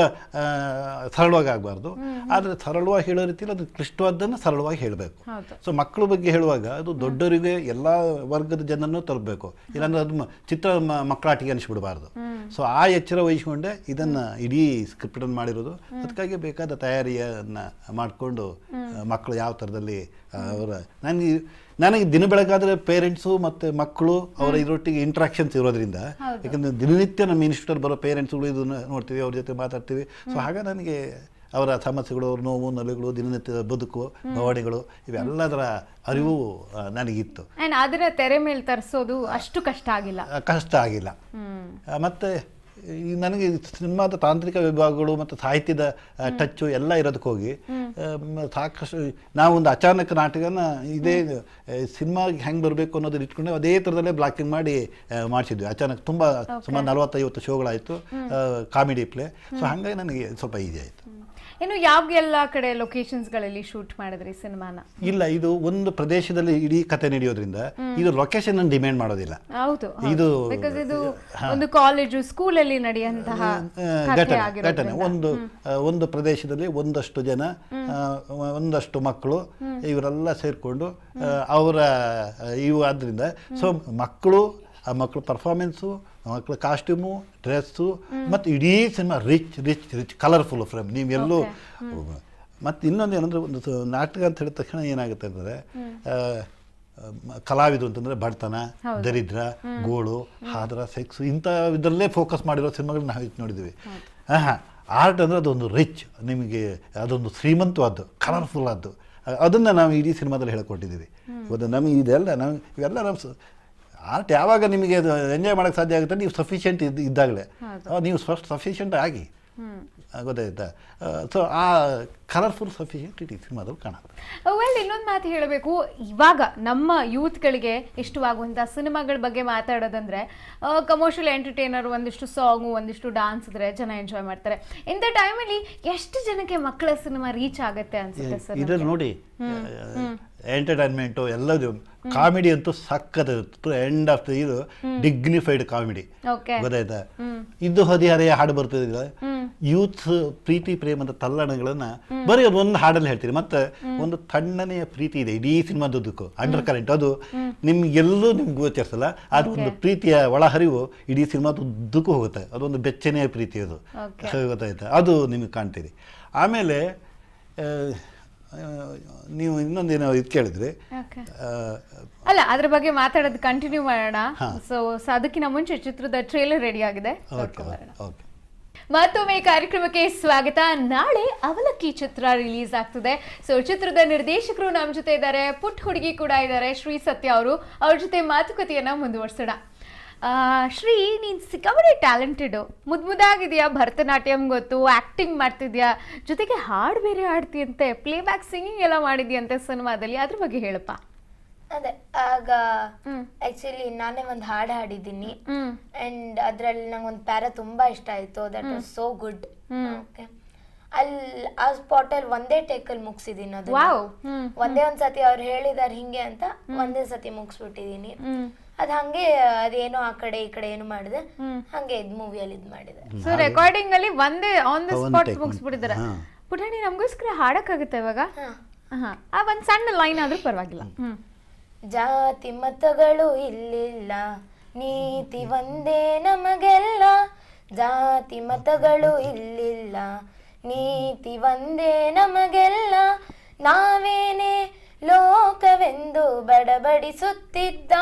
ಸರಳವಾಗಿ ಆಗಬಾರ್ದು, ಆದರೆ ಸರಳವಾಗಿ ಹೇಳೋ ರೀತಿಯಲ್ಲಿ ಅದು ಕ್ಲಿಷ್ಟವಾದ್ದನ್ನು ಸರಳವಾಗಿ ಹೇಳಬೇಕು. ಸೊ ಮಕ್ಕಳ ಬಗ್ಗೆ ಹೇಳುವಾಗ ಅದು ದೊಡ್ಡವರಿಗೆ ಎಲ್ಲ ವರ್ಗದ ಜನನ್ನು ತಲುಪಬೇಕು, ಇಲ್ಲಾಂದ್ರೆ ಅದು ಚಿತ್ರ ಮಕ್ಕಳಾಟಿಗೆ ಅನಿಸ್ಬಿಡಬಾರ್ದು. ಸೊ ಆ ಎಚ್ಚರ ವಹಿಸ್ಕೊಂಡೆ ಇದನ್ನು ಇಡೀ ಸ್ಕ್ರಿಪ್ಟನ್ನು ಮಾಡಿರೋದು. ಅದಕ್ಕಾಗಿ ಬೇಕಾದ ತಯಾರಿಯನ್ನು ಮಾಡಿಕೊಂಡು ಮಕ್ಕಳು ಯಾವ ಥರದಲ್ಲಿ ಅವರ ನನಗೆ ದಿನ ಬೆಳಗಾದರೆ ಪೇರೆಂಟ್ಸು ಮತ್ತು ಮಕ್ಕಳು ಅವರ ಇದರೊಟ್ಟಿಗೆ ಇಂಟ್ರಾಕ್ಷನ್ಸ್ ಇರೋದ್ರಿಂದ, ಯಾಕಂದರೆ ದಿನನಿತ್ಯ ನಮ್ಮ ಇನ್ಸ್ಟಿಟ್ಯೂಟಲ್ಲಿ ಬರೋ ಪೇರೆಂಟ್ಸ್ಗಳು ಇದನ್ನು ನೋಡ್ತೀವಿ, ಅವ್ರ ಜೊತೆ ಮಾತಾಡ್ತೀವಿ. ಸೊ ಹಾಗೆ ನನಗೆ ಅವರ ಸಮಸ್ಯೆಗಳು, ಅವ್ರ ನೋವು ನಲಿಗಳು, ದಿನನಿತ್ಯದ ಬದುಕು ಭಾವನೆಗಳು ಇವೆಲ್ಲದರ ಅರಿವು ನನಗಿತ್ತು. ಅದರ ತೆರೆ ಮೇಲೆ ತರಿಸೋದು ಅಷ್ಟು ಕಷ್ಟ ಆಗಿಲ್ಲ. ಮತ್ತು ನನಗೆ ಸಿನಿಮಾದ ತಾಂತ್ರಿಕ ವಿಭಾಗಗಳು ಮತ್ತು ಸಾಹಿತ್ಯದ ಟಚ್ಚು ಎಲ್ಲ ಇರೋದಕ್ಕೆ ಹೋಗಿ ಸಾಕಷ್ಟು ನಾವೊಂದು ಅಚಾನಕ್ ನಾಟಕನ ಇದೇ ಸಿನಿಮಾಗೆ ಹೆಂಗೆ ಬರಬೇಕು ಅನ್ನೋದನ್ನ ಇಟ್ಕೊಂಡು ಅದೇ ಥರದಲ್ಲೇ ಬ್ಲಾಕಿಂಗ್ ಮಾಡಿ ಮಾಡಿಸಿದ್ವಿ. ಅಚಾನಕ್ ತುಂಬ ಸುಮಾರು 40-50 ಶೋಗಳಾಯಿತು, ಕಾಮಿಡಿ ಪ್ಲೇ. ಸೊ ಹಾಗಾಗಿ ನನಗೆ ಸ್ವಲ್ಪ ಈಸಿ ಆಯಿತು. ಇನ್ನು ಯಾವೆಲ್ಲ ಕಡೆ ಲೊಕೇಶನ್ಸ್ಗಳಲ್ಲಿ ಶೂಟ್ ಮಾಡಿದ್ರಿ ಸಿನಿಮಾನ? ಇಲ್ಲ, ಇದು ಒಂದು ಪ್ರದೇಶದಲ್ಲಿ ಇಡೀ ಕತೆ ನಡೆಯೋದ್ರಿಂದ ಇದು ಲೊಕೇಶನ್ ಅನ್ನು ಡಿಮ್ಯಾಂಡ್ ಮಾಡೋದಿಲ್ಲ. ಇದು ಒಂದು ಕಾಲೇಜು ಸ್ಕೂಲಲ್ಲಿ ನಡೆಯುವಂತಹ ಘಟನೆ. ಒಂದು ಪ್ರದೇಶದಲ್ಲಿ ಒಂದಷ್ಟು ಜನ, ಒಂದಷ್ಟು ಮಕ್ಕಳು ಇವರೆಲ್ಲ ಸೇರಿಕೊಂಡು ಅವರ ಆದ್ರಿಂದ ಸೊ ಆ ಮಕ್ಕಳು ಪರ್ಫಾರ್ಮೆನ್ಸು, ಮಕ್ಕಳ ಕಾಸ್ಟ್ಯೂಮು, ಡ್ರೆಸ್ಸು ಮತ್ತು ಇಡೀ ಸಿನಿಮಾ ರಿಚ್ ಕಲರ್ಫುಲ್ ಫ್ರೇಮ್. ನೀವೆಲ್ಲೂ ಮತ್ತು ಇನ್ನೊಂದು ಏನಂದರೆ, ಒಂದು ನಾಟಕ ಅಂತ ಹೇಳಿದ ತಕ್ಷಣ ಏನಾಗುತ್ತೆ ಅಂದರೆ ಕಲಾವಿದರು ಅಂತಂದರೆ ಬಡತನ, ದರಿದ್ರ, ಗೋಳು, ಹಾದ್ರ, ಸೆಕ್ಸು ಇಂಥ ಇದರಲ್ಲೇ ಫೋಕಸ್ ಮಾಡಿರೋ ಸಿನಿಮಾಗಳನ್ನ ನಾವು ನೋಡಿದ್ದೀವಿ. ಆರ್ಟ್ ಅಂದರೆ ಅದೊಂದು ರಿಚ್, ನಿಮಗೆ ಅದೊಂದು ಶ್ರೀಮಂತವಾದ್ದು, ಕಲರ್ಫುಲ್ ಆದ್ದು, ಅದನ್ನು ನಾವು ಇಡೀ ಸಿನಿಮಾದಲ್ಲಿ ಹೇಳ್ಕೊಟ್ಟಿದ್ದೀವಿ. ನಮಗೆ ಇವೆಲ್ಲ ನಮ್ಮ ಆರ್ಟ್ ಯಾವಾಗ ನಿಮಗೆ ಅದು ಎಂಜಾಯ್ ಮಾಡೋಕ್ಕೆ ಸಾಧ್ಯ ಆಗುತ್ತೆ, ನೀವು ಸಫಿಷಿಯೆಂಟ್ ಇದ್ದಾಗಲೇ ನೀವು ಸಫಿಷಿಯೆಂಟ್ ಆಗಿ, ಗೊತ್ತಾಯ್ತಾ? ಸೊ ಆ ಕಲರ್ಫುಲ್ ಸಫಿಷಿಯೆಂಟ್ ಇಡೀ ಸಿನಿಮಾದಲ್ಲಿ ಕಾಣುತ್ತೆ. ಇನ್ನೊಂದು ಮಾತು ಹೇಳಬೇಕು, ಇವಾಗ ನಮ್ಮ ಯೂತ್ಗಳಿಗೆ ಇಷ್ಟವಾಗುವಂಥ ಸಿನಿಮಾಗಳ ಬಗ್ಗೆ ಮಾತಾಡೋದಂದ್ರೆ ಕಮರ್ಷಿಯಲ್ ಎಂಟರ್ಟೈನರ್, ಒಂದಿಷ್ಟು ಸಾಂಗು, ಒಂದಿಷ್ಟು ಡಾನ್ಸ್ ಇದ್ರೆ ಜನ ಎಂಜಾಯ್ ಮಾಡ್ತಾರೆ. ಇಂಥ ಟೈಮಲ್ಲಿ ಎಷ್ಟು ಜನಕ್ಕೆ ಮಕ್ಕಳ ಸಿನಿಮಾ ರೀಚ್ ಆಗುತ್ತೆ ಅನ್ಸುತ್ತೆ ಸರ್? ಇದನ್ನು ನೋಡಿ, ಎಂಟರ್ಟೈನ್ಮೆಂಟು ಎಲ್ಲದು, ಕಾಮಿಡಿ ಅಂತೂ ಸಕ್ಕತ್ ಎಂಡ್ ಆಫ್ ಇದು ಡಿಗ್ನಿಫೈಡ್ ಕಾಮಿಡಿ, ಗೊತ್ತಾಯ್ತಾ? ಇದು ಹದಿಹರೆಯ ಹಾಡು ಬರ್ತಿದ್ದಿಲ್ಲ, ಯೂತ್ ಪ್ರೀತಿ ಪ್ರೇಮದ ತಲ್ಲಣಗಳನ್ನ ಬರೀ ಒಂದು ಹಾಡಲ್ಲಿ ಹೇಳ್ತೀರಿ. ಮತ್ತೆ ಒಂದು ತಣ್ಣನೆಯ ಪ್ರೀತಿ ಇದೆ ಇಡೀ ಸಿನಿಮಾದುದ್ದಕ್ಕೂ, ಅಂಡರ್ ಕರೆಂಟ್. ಅದು ನಿಮ್ಗೆಲ್ಲೂ ನಿಮ್ಗೆ ಗೋಚರಿಸಲ್ಲ, ಅದು ಒಂದು ಪ್ರೀತಿಯ ಒಳಹರಿವು ಇಡೀ ಸಿನಿಮಾದುದ್ದಕ್ಕೂ ಹೋಗುತ್ತೆ. ಅದೊಂದು ಬೆಚ್ಚನೆಯ ಪ್ರೀತಿ, ಅದು ಗೊತ್ತಾಯ್ತಾ, ಅದು ನಿಮಗೆ ಕಾಣ್ತೀರಿ. ಆಮೇಲೆ ನೀವು ಇನ್ನೊಂದೇನೋ ಇದು ಕೇಳಿದ್ರಿ, ಅಲ್ಲ ಅದ್ರ ಬಗ್ಗೆ ಮಾತಾಡೋದು ಕಂಟಿನ್ಯೂ ಮಾಡೋಣ. ಸೊ ಅದಕ್ಕಿಂತ ಮುಂಚೆ ಚಿತ್ರದ ಟ್ರೇಲರ್ ರೆಡಿ ಆಗಿದೆ. ಮತ್ತೊಮ್ಮೆ ಕಾರ್ಯಕ್ರಮಕ್ಕೆ ಸ್ವಾಗತ. ನಾಳೆ ಅವಲಕ್ಕಿ ಚಿತ್ರ ರಿಲೀಸ್ ಆಗ್ತದೆ. ಸೊ ಚಿತ್ರದ ನಿರ್ದೇಶಕರು ನಮ್ಮ ಜೊತೆ ಇದ್ದಾರೆ, ಪುಟ್ಟ ಹುಡುಗಿ ಕೂಡ ಇದ್ದಾರೆ, ಶ್ರೀ ಸತ್ಯ ಅವರು. ಅವ್ರ ಜೊತೆ ಮಾತುಕತೆಯನ್ನ ಮುಂದುವರ್ಸೋಣ. ಶ್ರೀ, ನೀನ್ ಸಿಕ್ಕಾಪಟ್ಟೆ ಟ್ಯಾಲೆಂಟೆಡ್, ಮುದ್ದಾಗಿದೆಯಾ, ಭರತನಾಟ್ಯಂ ಗೊತ್ತು, ಆಕ್ಟಿಂಗ್ ಮಾಡ್ತಿದ್ಯಾ, ಜೊತೆಗೆ ಹಾಡು ಬೇರೆ ಹಾಡ್ತೀಯಂತೆ, ಪ್ಲೇ ಬ್ಯಾಕ್ ಸಿಂಗಿಂಗ್ ಎಲ್ಲ ಮಾಡಿದ್ಯಂತೆ ಸಿನಿಮಾದಲ್ಲಿ. ಅದ್ರ ಬಗ್ಗೆ ಹೇಳಪ್ಪ. ಅದೇ ಆಗ ಆಕ್ಚುಲಿ ನಾನೇ ಒಂದು ಹಾಡು ಹಾಡಿದ್ದೀನಿ ಅಂಡ್ ಅದ್ರಲ್ಲಿ ನಂಗೊಂದು ಪ್ಯಾರ ತುಂಬಾ ಇಷ್ಟ ಆಯ್ತು. That was so good. Okay, ಅಲ್ಲಿ ಆ ಸ್ಪಾಟ್ ಅಲ್ಲಿ ಒಂದೇ ಟೇಕಲ್ಲಿ ಮುಗಿಸಿದೀನಿ. ಅದು ಒಂದೇ ಒಂದ್ಸತಿ ಅವ್ರು ಹೇಳಿದಾರೆ ಹಿಂಗೆ ಅಂತ ಒಂದೇ ಸತಿ ಮುಗಿಸ್ಬಿಟ್ಟಿದೀನಿ. ಅದ್ ಹಂಗೆ ಅದೇನೋ ಆ ಕಡೆ ಈ ಕಡೆ ಏನು ಮಾಡಿದೆ, ಹಂಗೆ ಇದ್ ಮೂವಿಯಲ್ಲಿ ಇದ್ ಮಾಡಿದೆ. ಸೊ ರೆಕಾರ್ಡಿಂಗ್ ಅಲ್ಲಿ ಒಂದೇ ಆನ್ ದ ಸ್ಪಾಟ್ ಮುಗಿಸ್ಬಿಟ್ಟಿದ್ದಾರೆ. ಪುಟಾಣಿ, ನಮಗೋಸ್ಕರ ಹಾಡಕ್ಕಾಗುತ್ತೆ ಇವಾಗ? ಆ ಒಂದ್ ಸಣ್ಣ ಲೈನ್ ಆದ್ರೂ ಪರವಾಗಿಲ್ಲ. ಜಾತಿ ಮತಗಳು ಇಲ್ಲಿಲ್ಲ, ನೀತಿ ಒಂದೇ ನಮಗೆಲ್ಲ. ಜಾತಿ ಮತಗಳು ಇಲ್ಲಿಲ್ಲ, ನೀತಿ ಒಂದೇ ನಮಗೆಲ್ಲ. ನಾವೇನೇ ಲೋಕವೆಂದು ಬಡಬಡಿಸುತ್ತಿದ್ದ,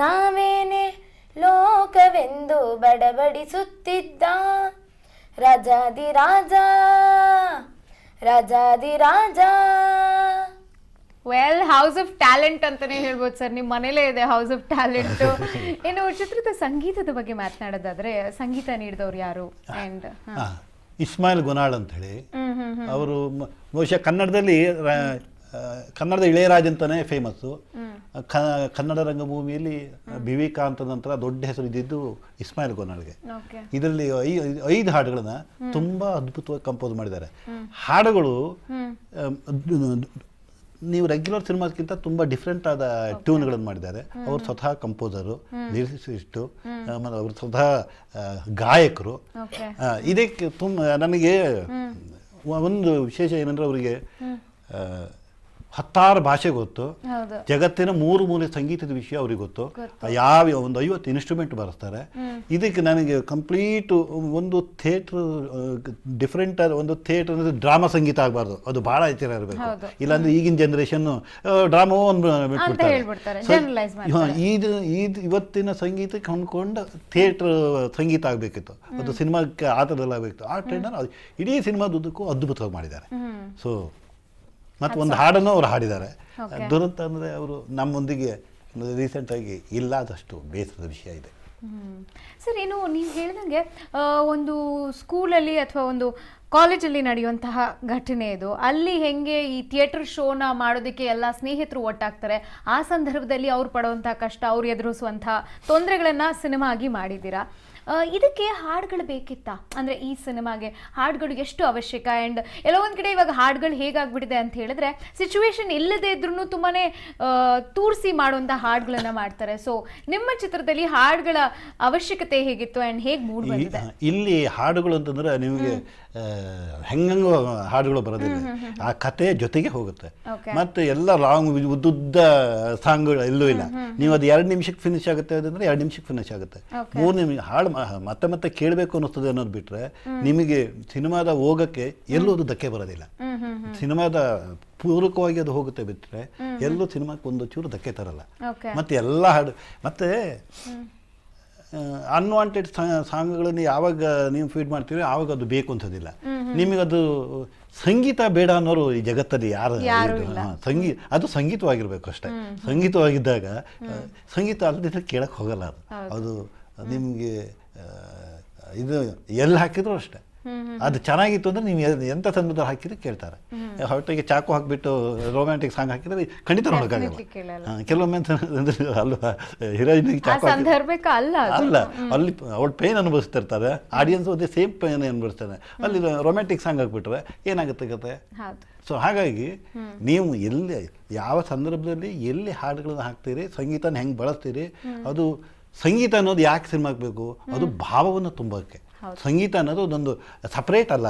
ನಾವೇನೇ ಲೋಕವೆಂದು ಬಡಬಡಿಸುತ್ತಿದ್ದ. ರಾಜಾದಿ ರಾಜ, ರಾಜಾದಿ ರಾಜ. ವೆಲ್, ಹೌಸ್ ಆಫ್ ಟ್ಯಾಲೆಂಟ್ ಅಂತಾನೆ ಹೇಳ್ಬೋದು ಸರ್. ನಿಮ್ಮ ಮನೇಲೇ ಇದೆ ಹೌಸ್ ಆಫ್ ಟ್ಯಾಲೆಂಟ್. ಇನ್ನು ಚಿತ್ರದ ಸಂಗೀತದ ಬಗ್ಗೆ ಮಾತನಾಡೋದಾದ್ರೆ, ಸಂಗೀತ ನೀಡಿದವ್ರು ಯಾರು? ಅಂಡ್ ಇಸ್ಮಾಯಿಲ್ ಗುನಾಳ್ ಅಂತ ಹೇಳಿ, ಅವರು ಬಹುಶಃ ಕನ್ನಡದಲ್ಲಿ ಕನ್ನಡದ ಇಳೆಯರಾಜ್ ಅಂತಾನೆ ಫೇಮಸ್ಸು. ಕನ್ನಡ ರಂಗಭೂಮಿಯಲ್ಲಿ ವಿವೇಕಾಂತ ನಂತರ ದೊಡ್ಡ ಹೆಸರು ಇದ್ದಿದ್ದು ಇಸ್ಮಾಯಿಲ್ ಗುನಾಳ್ಗೆ. ಇದರಲ್ಲಿ 5 ಹಾಡುಗಳನ್ನ ತುಂಬಾ ಅದ್ಭುತವಾಗಿ ಕಂಪೋಸ್ ಮಾಡಿದ್ದಾರೆ. ಹಾಡುಗಳು ನೀವು ರೆಗ್ಯುಲರ್ ಸಿನಿಮಾಕ್ಕಿಂತ ತುಂಬ ಡಿಫ್ರೆಂಟ್ ಆದ ಟ್ಯೂನ್ಗಳನ್ನು ಮಾಡಿದ್ದಾರೆ. ಅವರು ಸ್ವತಃ ಕಂಪೋಸರು, ಲಿರಿಸಿಸ್ಟು, ಆಮೇಲೆ ಅವರು ಸ್ವತಃ ಗಾಯಕರು. ಇದಕ್ಕೆ ನನಗೆ ಒಂದು ವಿಶೇಷ ಏನಂದ್ರೆ, ಅವರಿಗೆ 16 ಭಾಷೆ ಗೊತ್ತು, ಜಗತ್ತಿನ 3 ಮೂಲೆ ಸಂಗೀತದ ವಿಷಯ ಅವ್ರಿಗೆ ಗೊತ್ತು, ಯಾವ ಒಂದು 50 ಇನ್ಸ್ಟ್ರೂಮೆಂಟ್ ಬರೆಸ್ತಾರೆ. ಇದಕ್ಕೆ ನನಗೆ ಕಂಪ್ಲೀಟ್ ಒಂದು ಥಿಯೇಟ್ರ್ ಡಿಫ್ರೆಂಟ್ ಆದ ಒಂದು ಥಿಯೇಟ್ರ್ ಅಂದರೆ ಡ್ರಾಮಾ ಸಂಗೀತ ಆಗಬಾರ್ದು, ಅದು ಭಾಳ ಎಚ್ಚರ ಇರಬೇಕು. ಇಲ್ಲಾಂದ್ರೆ ಈಗಿನ ಜನ್ರೇಷನ್ ಡ್ರಾಮಾ ಬಿಟ್ಬಿಡ್ತಾರೆ. ಇವತ್ತಿನ ಸಂಗೀತಕ್ಕೆ ಹೊಂದ್ಕೊಂಡ ಥಿಯೇಟ್ರ್ ಸಂಗೀತ ಆಗಬೇಕಿತ್ತು, ಅದು ಸಿನಿಮಾಕ್ಕೆ ಆ ಥರದಲ್ಲಿ ಆಗಬೇಕಿತ್ತು. ಆ ಟ್ರೆಂಡನ್ನು ಇಡೀ ಸಿನಿಮಾದುದ್ದಕ್ಕೂ ಅದ್ಭುತವಾಗಿ ಮಾಡಿದ್ದಾರೆ. ಸೊ ಮತ್ತು ಒಂದು ಹಾಡನ್ನು ಅವ್ರು ಹಾಡಿದ್ದಾರೆ. ದುರಂತ ಅಂದರೆ ಅವರು ನಮ್ಮೊಂದಿಗೆ ರೀಸೆಂಟಾಗಿ ಇಲ್ಲದಷ್ಟು ಬೇಸರದ ವಿಷಯ ಇದೆ. ಸರ್, ಏನು ನೀವು ಹೇಳಿದಂಗೆ ಒಂದು ಸ್ಕೂಲಲ್ಲಿ ಅಥವಾ ಒಂದು ಕಾಲೇಜಲ್ಲಿ ನಡೆಯುವಂತಹ ಘಟನೆ ಇದು. ಅಲ್ಲಿ ಹೆಂಗೆ ಈ ಥಿಯೇಟರ್ ಶೋನ ಮಾಡೋದಕ್ಕೆ ಎಲ್ಲ ಸ್ನೇಹಿತರು ಒಟ್ಟಾಗ್ತಾರೆ, ಆ ಸಂದರ್ಭದಲ್ಲಿ ಅವ್ರು ಪಡುವಂಥ ಕಷ್ಟ, ಅವ್ರು ಎದುರಿಸುವಂಥ ತೊಂದರೆಗಳನ್ನು ಸಿನಿಮಾ ಆಗಿ ಮಾಡಿದ್ದೀರಾ. ಇದಕ್ಕೆ ಹಾಡುಗಳು ಬೇಕಿತ್ತ? ಅಂದರೆ ಈ ಸಿನಿಮಾಗೆ ಹಾಡುಗಳು ಎಷ್ಟು ಅವಶ್ಯಕ? ಆ್ಯಂಡ್ ಎಲ್ಲೋ ಒಂದು ಕಡೆ ಇವಾಗ ಹಾಡುಗಳು ಹೇಗಾಗ್ಬಿಟ್ಟಿದೆ ಅಂತ ಹೇಳಿದ್ರೆ, ಸಿಚುವೇಶನ್ ಇಲ್ಲದೆ ಇದ್ರೂ ತುಂಬಾ ತೂರಿಸಿ ಮಾಡುವಂಥ ಹಾಡುಗಳನ್ನ ಮಾಡ್ತಾರೆ. ಸೊ ನಿಮ್ಮ ಚಿತ್ರದಲ್ಲಿ ಹಾಡುಗಳ ಅವಶ್ಯಕತೆ ಹೇಗಿತ್ತು ಆ್ಯಂಡ್ ಹೇಗೆ ಮೂಡ್ ಬಂದಿದೆ? ಇಲ್ಲಿ ಹಾಡುಗಳು ಅಂತಂದ್ರೆ ನಿಮಗೆ ಹೆಂಗಂಗೂ ಹಾಡುಗಳು ಬರೋದಿಲ್ಲ, ಆ ಕಥೆಯ ಜೊತೆಗೆ ಹೋಗುತ್ತೆ. ಮತ್ತೆ ಎಲ್ಲ ಲಾಂಗ್ ಉದ್ದುದ್ದ ಸಾಂಗ್ಗಳು ಎಲ್ಲೂ ಇಲ್ಲ. ನೀವು ಅದು 2 ನಿಮಿಷಕ್ಕೆ ಫಿನಿಶ್ ಆಗುತ್ತೆ ಅಂದರೆ 2 ನಿಮಿಷಕ್ಕೆ ಫಿನಿಶ್ ಆಗುತ್ತೆ. 3 ನಿಮಿಷ ಹಾಡು ಮತ್ತೆ ಮತ್ತೆ ಕೇಳಬೇಕು ಅನ್ನಿಸ್ತದೆ ಅನ್ನೋದು ಬಿಟ್ರೆ ನಿಮಗೆ ಸಿನಿಮಾದ ಹೋಗಕ್ಕೆ ಎಲ್ಲೂ ಅದು ಧಕ್ಕೆ ಬರೋದಿಲ್ಲ. ಸಿನಿಮಾದ ಪೂರಕವಾಗಿ ಅದು ಹೋಗುತ್ತೆ ಬಿಟ್ಟರೆ ಎಲ್ಲೂ ಸಿನಿಮಾಕ್ಕೆ ಒಂದು ಚೂರು ಧಕ್ಕೆ ತರಲ್ಲ. ಮತ್ತೆ ಎಲ್ಲ ಹಾಡು ಮತ್ತೆ ಅನ್ವಾಂಟೆಡ್ ಸಾಂಗ್ಗಳನ್ನು ಯಾವಾಗ ನೀವು ಫೀಡ್ ಮಾಡ್ತೀರಿ ಆವಾಗ ಅದು ಬೇಕು ಅನ್ಸೋದಿಲ್ಲ. ನಿಮಗದು ಸಂಗೀತ ಬೇಡ ಅನ್ನೋರು ಈ ಜಗತ್ತಲ್ಲಿ ಯಾರು ಅದು ಸಂಗೀತವಾಗಿರ್ಬೇಕು ಅಷ್ಟೇ. ಸಂಗೀತವಾಗಿದ್ದಾಗ ಸಂಗೀತ ಅಲ್ಲದಿದ್ರೆ ಕೇಳಕ್ಕೆ ಹೋಗಲ್ಲ. ಅದು ನಿಮಗೆ ಇದು ಎಲ್ಲಿ ಹಾಕಿದ್ರು ಅಷ್ಟೇ, ಅದು ಚೆನ್ನಾಗಿತ್ತು ಅಂದರೆ ನೀವು ಎಂಥ ಸಂದರ್ಭದಲ್ಲಿ ಹಾಕಿದ್ರೆ ಕೇಳ್ತಾರೆ. ಹೊಟ್ಟೆಗೆ ಚಾಕು ಹಾಕಿಬಿಟ್ಟು ರೊಮ್ಯಾಂಟಿಕ್ ಸಾಂಗ್ ಹಾಕಿದ್ರೆ ಖಂಡಿತ ನೋಡೋಕ್ಕಾಗಲ್ಲ. ಕೆಲವೊಮ್ಮೆ ಅಲ್ವಾ, ಹೀರೋಯಿನಿಗೆ ಚಾಕು ಅಲ್ಲ, ಅಲ್ಲಿ ಅವಳು ಪೇನ್ ಅನುಭವಿಸ್ತಿರ್ತಾರೆ, ಆಡಿಯನ್ಸ್ ಅದೇ ಸೇಮ್ ಪೇನ್ ಅನುಭವಿಸ್ತಾರೆ. ಅಲ್ಲಿ ರೊಮ್ಯಾಂಟಿಕ್ ಸಾಂಗ್ ಹಾಕ್ಬಿಟ್ರೆ ಏನಾಗುತ್ತೆ ಕತೆ? ಸೊ ಹಾಗಾಗಿ ನೀವು ಎಲ್ಲಿ ಯಾವ ಸಂದರ್ಭದಲ್ಲಿ ಎಲ್ಲಿ ಹಾಡುಗಳನ್ನ ಹಾಕ್ತೀರಿ, ಸಂಗೀತನ ಹೆಂಗೆ ಬಳಸ್ತೀರಿ, ಅದು ಸಂಗೀತ ಅನ್ನೋದು ಯಾಕೆ ಸಿನಿಮಾಗೆ ಬೇಕು, ಅದು ಭಾವವನ್ನು ತುಂಬೋಕ್ಕೆ. ಸಂಗೀತ ಅನ್ನೋದು ಒಂದೊಂದು ಸಪ್ರೇಟ್ ಅಲ್ಲ,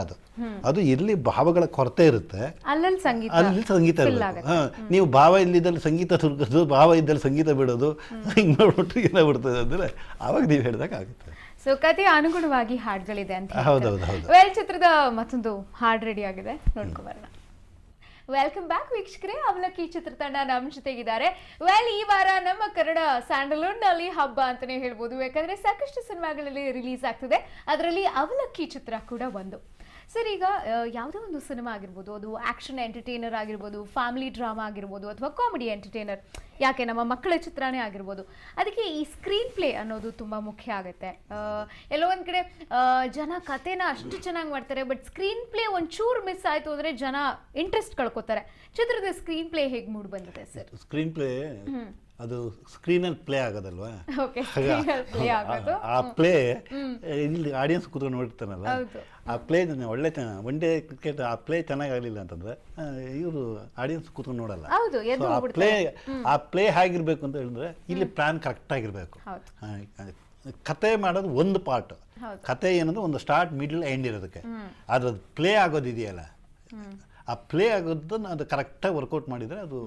ಅದು ಎಲ್ಲಿ ಭಾವಗಳ ಕೊರತೆ ಇರುತ್ತೆ ಅಲ್ಲಿ ಸಂಗೀತ ಇರಬೇಕು. ನೀವು ಭಾವ ಇಲ್ಲಿದ್ದಲ್ಲಿ ಸಂಗೀತ ತುರ್ಕೋದು, ಭಾವ ಇದ್ದಲ್ಲಿ ಸಂಗೀತ ಬಿಡೋದು, ಹಿಂಗೆ ಮಾಡ್ಬಿಟ್ಟು ಏನಾಗ್ಬಿಡ್ತದೆ ಅಂದರೆ ಆವಾಗ ನೀವು ಹೇಳಿದಾಗ ಆಗುತ್ತೆ. ಸೊ ಕಥೆಯ ಅನುಗುಣವಾಗಿ ಹಾಡುಗಳಿದೆ ಅಂತ. ಹೌದೌದು. ವೆಲ್ ಚಿತ್ರದ ಮತ್ತೊಂದು ಹಾಡು ರೆಡಿ ಆಗಿದೆ, ನೋಡ್ಕೊಂಬರೋಣ. ವೆಲ್ಕಮ್ ಬ್ಯಾಕ್ ವೀಕ್ಷಕರೇ, ಅವಲಕ್ಕಿ ಚಿತ್ರತಂಡ ನಮ್ಮ ಜೊತೆಗಿದ್ದಾರೆ. ವೆಲ್ ಈ ವಾರ ನಮ್ಮ ಕನ್ನಡ ಸ್ಯಾಂಡಲ್ವುಡ್ ನಲ್ಲಿ ಹಬ್ಬ ಅಂತಾನೆ ಹೇಳ್ಬೋದು, ಯಾಕಂದ್ರೆ ಸಾಕಷ್ಟು ಸಿನಿಮಾಗಳಲ್ಲಿ ರಿಲೀಸ್ ಆಗ್ತಿದೆ, ಅದರಲ್ಲಿ ಅವಲಕ್ಕಿ ಚಿತ್ರ ಕೂಡ ಒಂದು. ಸರ್, ಈಗ ಯಾವುದೋ ಒಂದು ಸಿನಿಮಾ ಆಗಿರ್ಬೋದು, ಅದು ಆಕ್ಷನ್ ಎಂಟರ್ಟೈನರ್ ಆಗಿರ್ಬೋದು, ಫ್ಯಾಮಿಲಿ ಡ್ರಾಮಾ ಆಗಿರ್ಬೋದು, ಅಥವಾ ಕಾಮಿಡಿ ಎಂಟರ್ಟೈನರ್, ಯಾಕೆ ನಮ್ಮ ಮಕ್ಕಳ ಚಿತ್ರನೇ ಆಗಿರ್ಬೋದು, ಅದಕ್ಕೆ ಈ ಸ್ಕ್ರೀನ್ ಪ್ಲೇ ಅನ್ನೋದು ತುಂಬ ಮುಖ್ಯ ಆಗುತ್ತೆ. ಎಲ್ಲೋ ಒಂದು ಕಡೆ ಜನ ಕಥೆನ ಅಷ್ಟು ಚೆನ್ನಾಗಿ ಮಾಡ್ತಾರೆ, ಬಟ್ ಸ್ಕ್ರೀನ್ ಪ್ಲೇ ಒಂಚೂರು ಮಿಸ್ ಆಯಿತು ಅಂದರೆ ಜನ ಇಂಟ್ರೆಸ್ಟ್ ಕಳ್ಕೊತಾರೆ. ಚಿತ್ರದ ಸ್ಕ್ರೀನ್ ಪ್ಲೇ ಹೇಗೆ ಮೂಡ್ ಬಂದಿದೆ ಸರ್? ಸ್ಕ್ರೀನ್ ಪ್ಲೇ ಅದು ಸ್ಕ್ರೀನಲ್ಲಿ ಪ್ಲೇ ಆಗೋದಲ್ವಾ, ಆ ಪ್ಲೇ ಇಲ್ಲಿ ಆಡಿಯನ್ಸ್ ಕೂತ್ಕೊಂಡು ನೋಡ್ತಾನಲ್ಲ, ಆ ಪ್ಲೇ ಒಳ್ಳೆ ಒನ್ ಡೇ ಕ್ರಿಕೆಟ್ ಆ ಪ್ಲೇ ಚೆನ್ನಾಗಾಗಲಿಲ್ಲ ಅಂತಂದ್ರೆ ಇವರು ಆಡಿಯನ್ಸ್ ಕೂತ್ಕೊಂಡು ನೋಡಲ್ಲ. ಆ ಪ್ಲೇ ಹೇಗಿರ್ಬೇಕು ಅಂತ ಹೇಳಿದ್ರೆ ಇಲ್ಲಿ ಪ್ಲಾನ್ ಕರೆಕ್ಟ್ ಆಗಿರ್ಬೇಕು. ಕತೆ ಮಾಡೋದು ಒಂದು ಪಾರ್ಟ್, ಕತೆ ಏನಂದ್ರೆ ಒಂದು ಸ್ಟಾರ್ಟ್ ಮಿಡ್ಲ್ ಎಂಡ್ ಇರೋದಕ್ಕೆ. ಅದ್ರದ್ದು ಪ್ಲೇ ಆಗೋದಿದೆಯಲ್ಲ, ಆ ಪ್ಲೇ ಆಗೋದನ್ನ ಅದು ಕರೆಕ್ಟಾಗಿ ವರ್ಕೌಟ್ ಮಾಡಿದರೆ ಅದು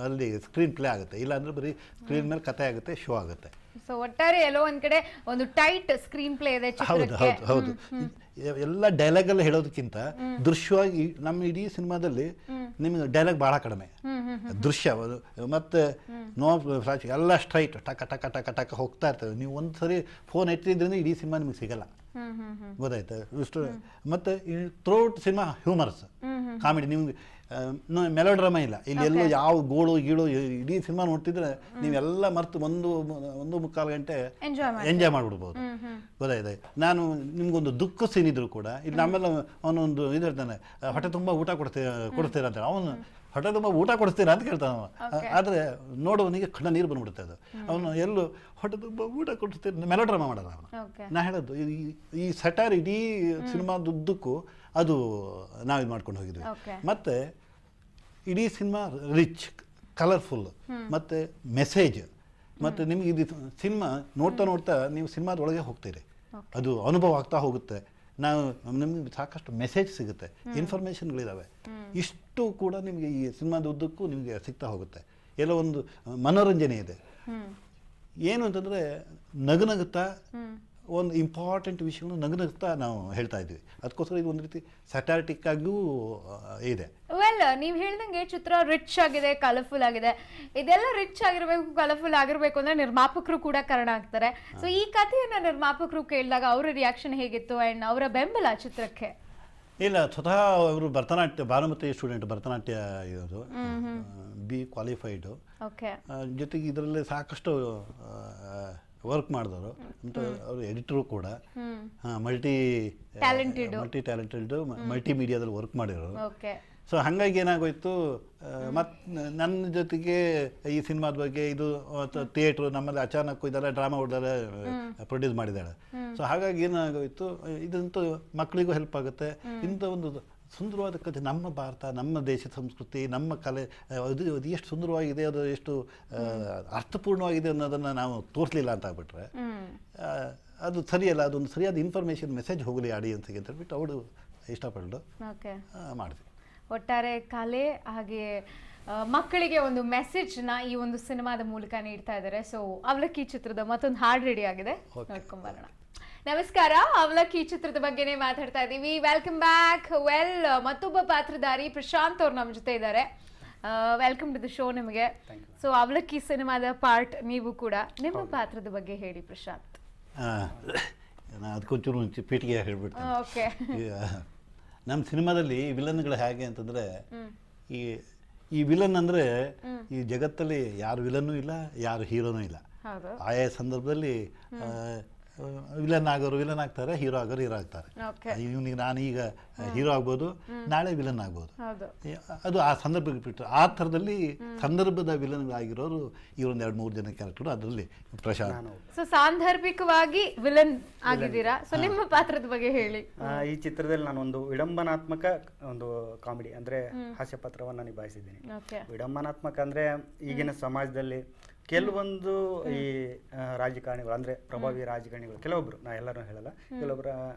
ಅಲ್ಲಿ ಸ್ಕ್ರೀನ್ ಪ್ಲೇ ಆಗುತ್ತೆ. ಇಲ್ಲಾಂದ್ರೆ ಬರೀ ಸ್ಕ್ರೀನ್ ಮೇಲೆ ಕತೆ ಆಗುತ್ತೆ, ಶೋ ಆಗುತ್ತೆ. ಸೊ ಒಟ್ಟಾರೆ ಎಲ್ಲೋ ಒಂದ್ ಕಡೆ ಒಂದು ಟೈಟ್ ಸ್ಕ್ರೀನ್ ಪ್ಲೇ ಇದೆ. ಹೌದು. ಎಲ್ಲ ಡೈಲಾಗ್ ಎಲ್ಲ ಹೇಳೋದಕ್ಕಿಂತ ದೃಶ್ಯವಾಗಿ ನಮ್ಮ ಇಡೀ ಸಿನಿಮಾದಲ್ಲಿ ನಿಮಗೆ ಡೈಲಾಗ್ ಬಹಳ ಕಡಿಮೆ, ದೃಶ್ಯ ಮತ್ತೆ ನೋ ಫ್ಲಾಶ್, ಎಲ್ಲ ಸ್ಟ್ರೈಟ್ ಟಕ ಟಕ ಟಕ ಟಕ ಹೋಗ್ತಾ ಇರ್ತದೆ. ನೀವು ಒಂದ್ಸರಿ ಫೋನ್ ಎತ್ತಿದ್ರಿಂದ ಇಡೀ ಸಿನಿಮಾ ನಿಮ್ಗೆ ಸಿಗಲ್ಲ, ಗೊತ್ತಾಯ್ತು ಇಷ್ಟು. ಮತ್ತೆ ಥ್ರೂಔಟ್ ಸಿನಿಮಾ ಹ್ಯೂಮರ್ಸ್, ಕಾಮಿಡಿ, ನಿಮ್ಗೆ ಮೆಲೋಡ್ರಾಮಾ ಇಲ್ಲ ಇಲ್ಲಿ. ಎಲ್ಲೂ ಯಾವ ಗೋಳು ಗೀಳು, ಇಡೀ ಸಿನಿಮಾ ನೋಡ್ತಿದ್ರೆ ನೀವೆಲ್ಲ ಮರ್ತು ಒಂದು ಮುಕ್ಕಾಲು ಗಂಟೆ ಎಂಜಾಯ್ ಮಾಡ್ಬಿಡ್ಬೋದು, ಗೊತ್ತಾಯ್ತು. ನಾನು ನಿಮ್ಗೊಂದು ದುಃಖ ಸೀನ್ ಇದ್ರು ಕೂಡ ಇಲ್ಲಿ ನಮ್ಮೆಲ್ಲ ಅವನೊಂದು ಇದು ಹೇಳ್ತಾನೆ, ಹೊಟ್ಟೆ ತುಂಬ ಊಟ ಕೊಡ್ತೀರಾ ಅಂತ. ಅವನು ಹೊಟ್ಟೆ ತುಂಬ ಊಟ ಕೊಡಿಸ್ತೀರಾ ಅಂತ ಕೇಳ್ತಾನ, ಆದರೆ ನೋಡುವನಿಗೆ ಕಣ್ಣ ನೀರು ಬಂದ್ಬಿಡುತ್ತೆ. ಅದು ಅವನು ಎಲ್ಲೂ ಹೊಟ್ಟೆ ತುಂಬ ಊಟ ಕೊಡಿಸ್ತೀರ, ಮೆಲೋಡ್ರಾಮಾ ಮಾಡಲ್ಲ ಅವನು. ನಾ ಹೇಳೋದು ಈ ಸೆಟಾರ್ ಇಡೀ ಸಿನಿಮಾದುದ್ದಕ್ಕೂ ಅದು ನಾವಿದು ಮಾಡ್ಕೊಂಡು ಹೋಗಿದ್ವಿ. ಮತ್ತು ಇಡೀ ಸಿನಿಮಾ ರಿಚ್, ಕಲರ್ಫುಲ್, ಮತ್ತು ಮೆಸೇಜ್. ಮತ್ತು ನಿಮ್ಗೆ ಇದು ಸಿನಿಮಾ ನೋಡ್ತಾ ನೀವು ಸಿನಿಮಾದೊಳಗೆ ಹೋಗ್ತೀರಿ, ಅದು ಅನುಭವ ಆಗ್ತಾ ಹೋಗುತ್ತೆ. ನಿಮಗೆ ಸಾಕಷ್ಟು ಮೆಸೇಜ್ ಸಿಗುತ್ತೆ, ಇನ್ಫಾರ್ಮೇಷನ್ಗಳಿದ್ದಾವೆ. ಇಷ್ಟು ಕೂಡ ನಿಮಗೆ ಈ ಸಿನಿಮಾದ ಉದ್ದಕ್ಕೂ ನಿಮಗೆ ಸಿಗ್ತಾ ಹೋಗುತ್ತೆ. ಎಲ್ಲೋ ಒಂದು ಮನೋರಂಜನೆ ಇದೆ. ಏನು ಅಂತಂದರೆ ನಗುತ್ತಾ ಒಂದು ಇಂಪಾರ್ಟೆಂಟ್ ವಿಷಯವನ್ನು ನಗುತ್ತಾ ನಾವು ಹೇಳ್ತಾ ಇದ್ವಿ. ಅದಕ್ಕೋಸ್ಕರ ಇದು ಒಂದು ರೀತಿ ಸ್ಯಾಟಾರಿಟಿಕ್ ಆಗಿಯೂ ಇದೆ. ವೆಲ್, ನೀವು ಹೇಳ್ದಂಗೆ ಚಿತ್ರ ರಿಚ್ ಆಗಿದೆ, ಕಲರ್ಫುಲ್ ಆಗಿದೆ. ಇದೆಲ್ಲ ರಿಚ್ ಆಗಿರಬೇಕು, ಕಲರ್ಫುಲ್ ಆಗಿರಬೇಕು ಅಂದ್ರೆ ನಿರ್ಮಾಪಕರು ಕೂಡ ಕಾರಣ ಆಗ್ತಾರೆ. ಸೊ ಈ ಕಥೆಯನ್ನ ನಿರ್ಮಾಪಕರು ಕೇಳಿದಾಗ ಅವರ ರಿಯಾಕ್ಷನ್ ಹೇಗಿತ್ತು ಅಂಡ್ ಅವರ ಬೆಂಬಲ ಚಿತ್ರಕ್ಕೆ? ಇಲ್ಲ, ಸ್ವತಃ ಅವರು ಭಾನುಮತಿ ಸ್ಟೂಡೆಂಟ್, ಭರತನಾಟ್ಯ ಇರೋದು, ಬಿ ಕ್ವಾಲಿಫೈಡು, ಜೊತೆಗೆ ಇದರಲ್ಲಿ ಸಾಕಷ್ಟು ವರ್ಕ್ ಮಾಡಿದವರು. ಅವರು ಎಡಿಟರು ಕೂಡ, ಮಲ್ಟಿ ಟ್ಯಾಲೆಂಟೆಡ್, ಮಲ್ಟಿ ಮೀಡಿಯಾದಲ್ಲಿ ವರ್ಕ್ ಮಾಡಿರೋರು. ಸೊ ಹಾಗಾಗಿ ಏನಾಗೋಯ್ತು, ಮತ್ತು ನನ್ನ ಜೊತೆಗೆ ಈ ಸಿನಿಮಾದ ಬಗ್ಗೆ ಇದು ಥಿಯೇಟ್ರು ನಮ್ಮಲ್ಲಿ ಅಚಾನಕ್ ಇದೆಲ್ಲ ಡ್ರಾಮಾ ಹೊಡೆದಾರೆ ಪ್ರೊಡ್ಯೂಸ್ ಮಾಡಿದ್ದಾಳೆ. ಸೊ ಹಾಗಾಗಿ ಏನಾಗೋಯ್ತು, ಇದಂತೂ ಮಕ್ಕಳಿಗೂ ಹೆಲ್ಪ್ ಆಗುತ್ತೆ. ಇಂಥ ಒಂದು ಸುಂದರವಾದ ಕಥೆ, ನಮ್ಮ ಭಾರತ, ನಮ್ಮ ದೇಶದ ಸಂಸ್ಕೃತಿ, ನಮ್ಮ ಕಲೆ, ಅದು ಎಷ್ಟು ಸುಂದರವಾಗಿದೆ, ಅದು ಎಷ್ಟು ಅರ್ಥಪೂರ್ಣವಾಗಿದೆ ಅನ್ನೋದನ್ನು ನಾವು ತೋರಿಸಲಿಲ್ಲ ಅಂತ ಆಗ್ಬಿಟ್ರೆ ಅದು ಸರಿಯಲ್ಲ. ಅದೊಂದು ಸರಿಯಾದ ಇನ್ಫಾರ್ಮೇಷನ್ ಮೆಸೇಜ್ ಹೋಗಲಿ ಆಡಿಯನ್ಸ್ಗೆ ಅಂತ ಹೇಳ್ಬಿಟ್ಟು ಅವಳು ಇಷ್ಟಪಟ್ಟು ಮಾಡಿದ್ವಿ. ಒಟ್ಟಾರೆ ಕಲೆ ಹಾಗೆ ಮಕ್ಕಳಿಗೆ ಒಂದು ಮೆಸೇಜ್ನ ಈ ಒಂದು ಸಿನಿಮಾದ ಮೂಲಕ ನೀಡ್ತಾ ಇದ್ದಾರೆ. ಸೊ ಅವಲಕ್ಕಿ ಚಿತ್ರದ ಮತ್ತೊಂದು ಹಾಡು ರೆಡಿ ಆಗಿದೆ, ನೋಡ್ಕೊಂಬರೋಣ. ನಮಸ್ಕಾರ, ಅವಲಕ್ಕಿ ಚಿತ್ರದ ಬಗ್ಗೆನೇ ಮಾತಾಡ್ತಾ ಇದ್ದೀವಿ. Welcome back. ವೆಲ್, ಮತ್ತೊಬ್ಬ ಪಾತ್ರಧಾರಿ ಪ್ರಶಾಂತ್ ಅವ್ರು ನಮ್ಮ ಜೊತೆ ಇದ್ದಾರೆ. ವೆಲ್ಕಮ್ ಟು ದ ಶೋ ನಿಮಗೆ. ಸೊ ಅವಲಕ್ಕಿ ಸಿನಿಮಾದ ಪಾರ್ಟ್ ನೀವು ಕೂಡ, ನಿಮ್ಮ ಪಾತ್ರದ ಬಗ್ಗೆ ಹೇಳಿ ಪ್ರಶಾಂತ್. ಅದಕ್ಕೊಂಚೂರು ಪೀಟಿಗೆ ಹೇಳ್ಬಿಡ್ತೀನಿ. ಓಕೆ. ನಮ್ಮ ಸಿನಿಮಾದಲ್ಲಿ ವಿಲನ್ಗಳು ಹೇಗೆ ಅಂತಂದರೆ, ಈ ವಿಲನ್ ಅಂದರೆ ಈ ಜಗತ್ತಲ್ಲಿ ಯಾರು ವಿಲನ್ನೂ ಇಲ್ಲ, ಯಾರು ಹೀರೋನೂ ಇಲ್ಲ. ಆಯಾ ಸಂದರ್ಭದಲ್ಲಿ ವಿಲನ್ ವಿಲನ್ ಆಗ್ತಾರೆ, ಹೀರೋ ಆಗ್ತಾರೆ. ಇವನಿಗೆ ನಾನೀಗ ಹೀರೋ ಆಗ್ಬೋದು, ನಾಳೆ ವಿಲನ್ ಆಗ್ಬೋದು. ಅದು ಆ ಸಂದರ್ಭಕ್ಕೆ ಬಿಟ್ಟು ಆ ಥರದಲ್ಲಿ ಸಂದರ್ಭದ ವಿಲನ್ಗಳಾಗಿರೋರು ಇವರೊಂದು 2-3 ಜನ ಕ್ಯಾರೆಕ್ಟರ್. ಅದರಲ್ಲಿ ಪ್ರಶಾಂತ್. ಸೊ ಸಾಂದರ್ಭಿಕವಾಗಿ ವಿಲನ್ ಆಗಿದ್ದೀರಾ. ಸೊ ನಿಮ್ಮ ಪಾತ್ರದ ಬಗ್ಗೆ ಹೇಳಿ. ಈ ಚಿತ್ರದಲ್ಲಿ ನಾನು ಒಂದು ವಿಡಂಬನಾತ್ಮಕ ಒಂದು ಕಾಮಿಡಿ ಅಂದ್ರೆ ಹಾಸ್ಯ ಪಾತ್ರವನ್ನು ನಿಭಾಯಿಸಿದ್ದೀನಿ. ವಿಡಂಬನಾತ್ಮಕ ಅಂದ್ರೆ ಈಗಿನ ಸಮಾಜದಲ್ಲಿ ಕೆಲವೊಂದು ಈ ರಾಜಕಾರಣಿಗಳು ಅಂದರೆ ಪ್ರಭಾವಿ ರಾಜಕಾರಣಿಗಳು, ಕೆಲವೊಬ್ಬರು, ನಾ ಎಲ್ಲರೂ ಹೇಳಲ್ಲ, ಕೆಲವೊಬ್ಬರ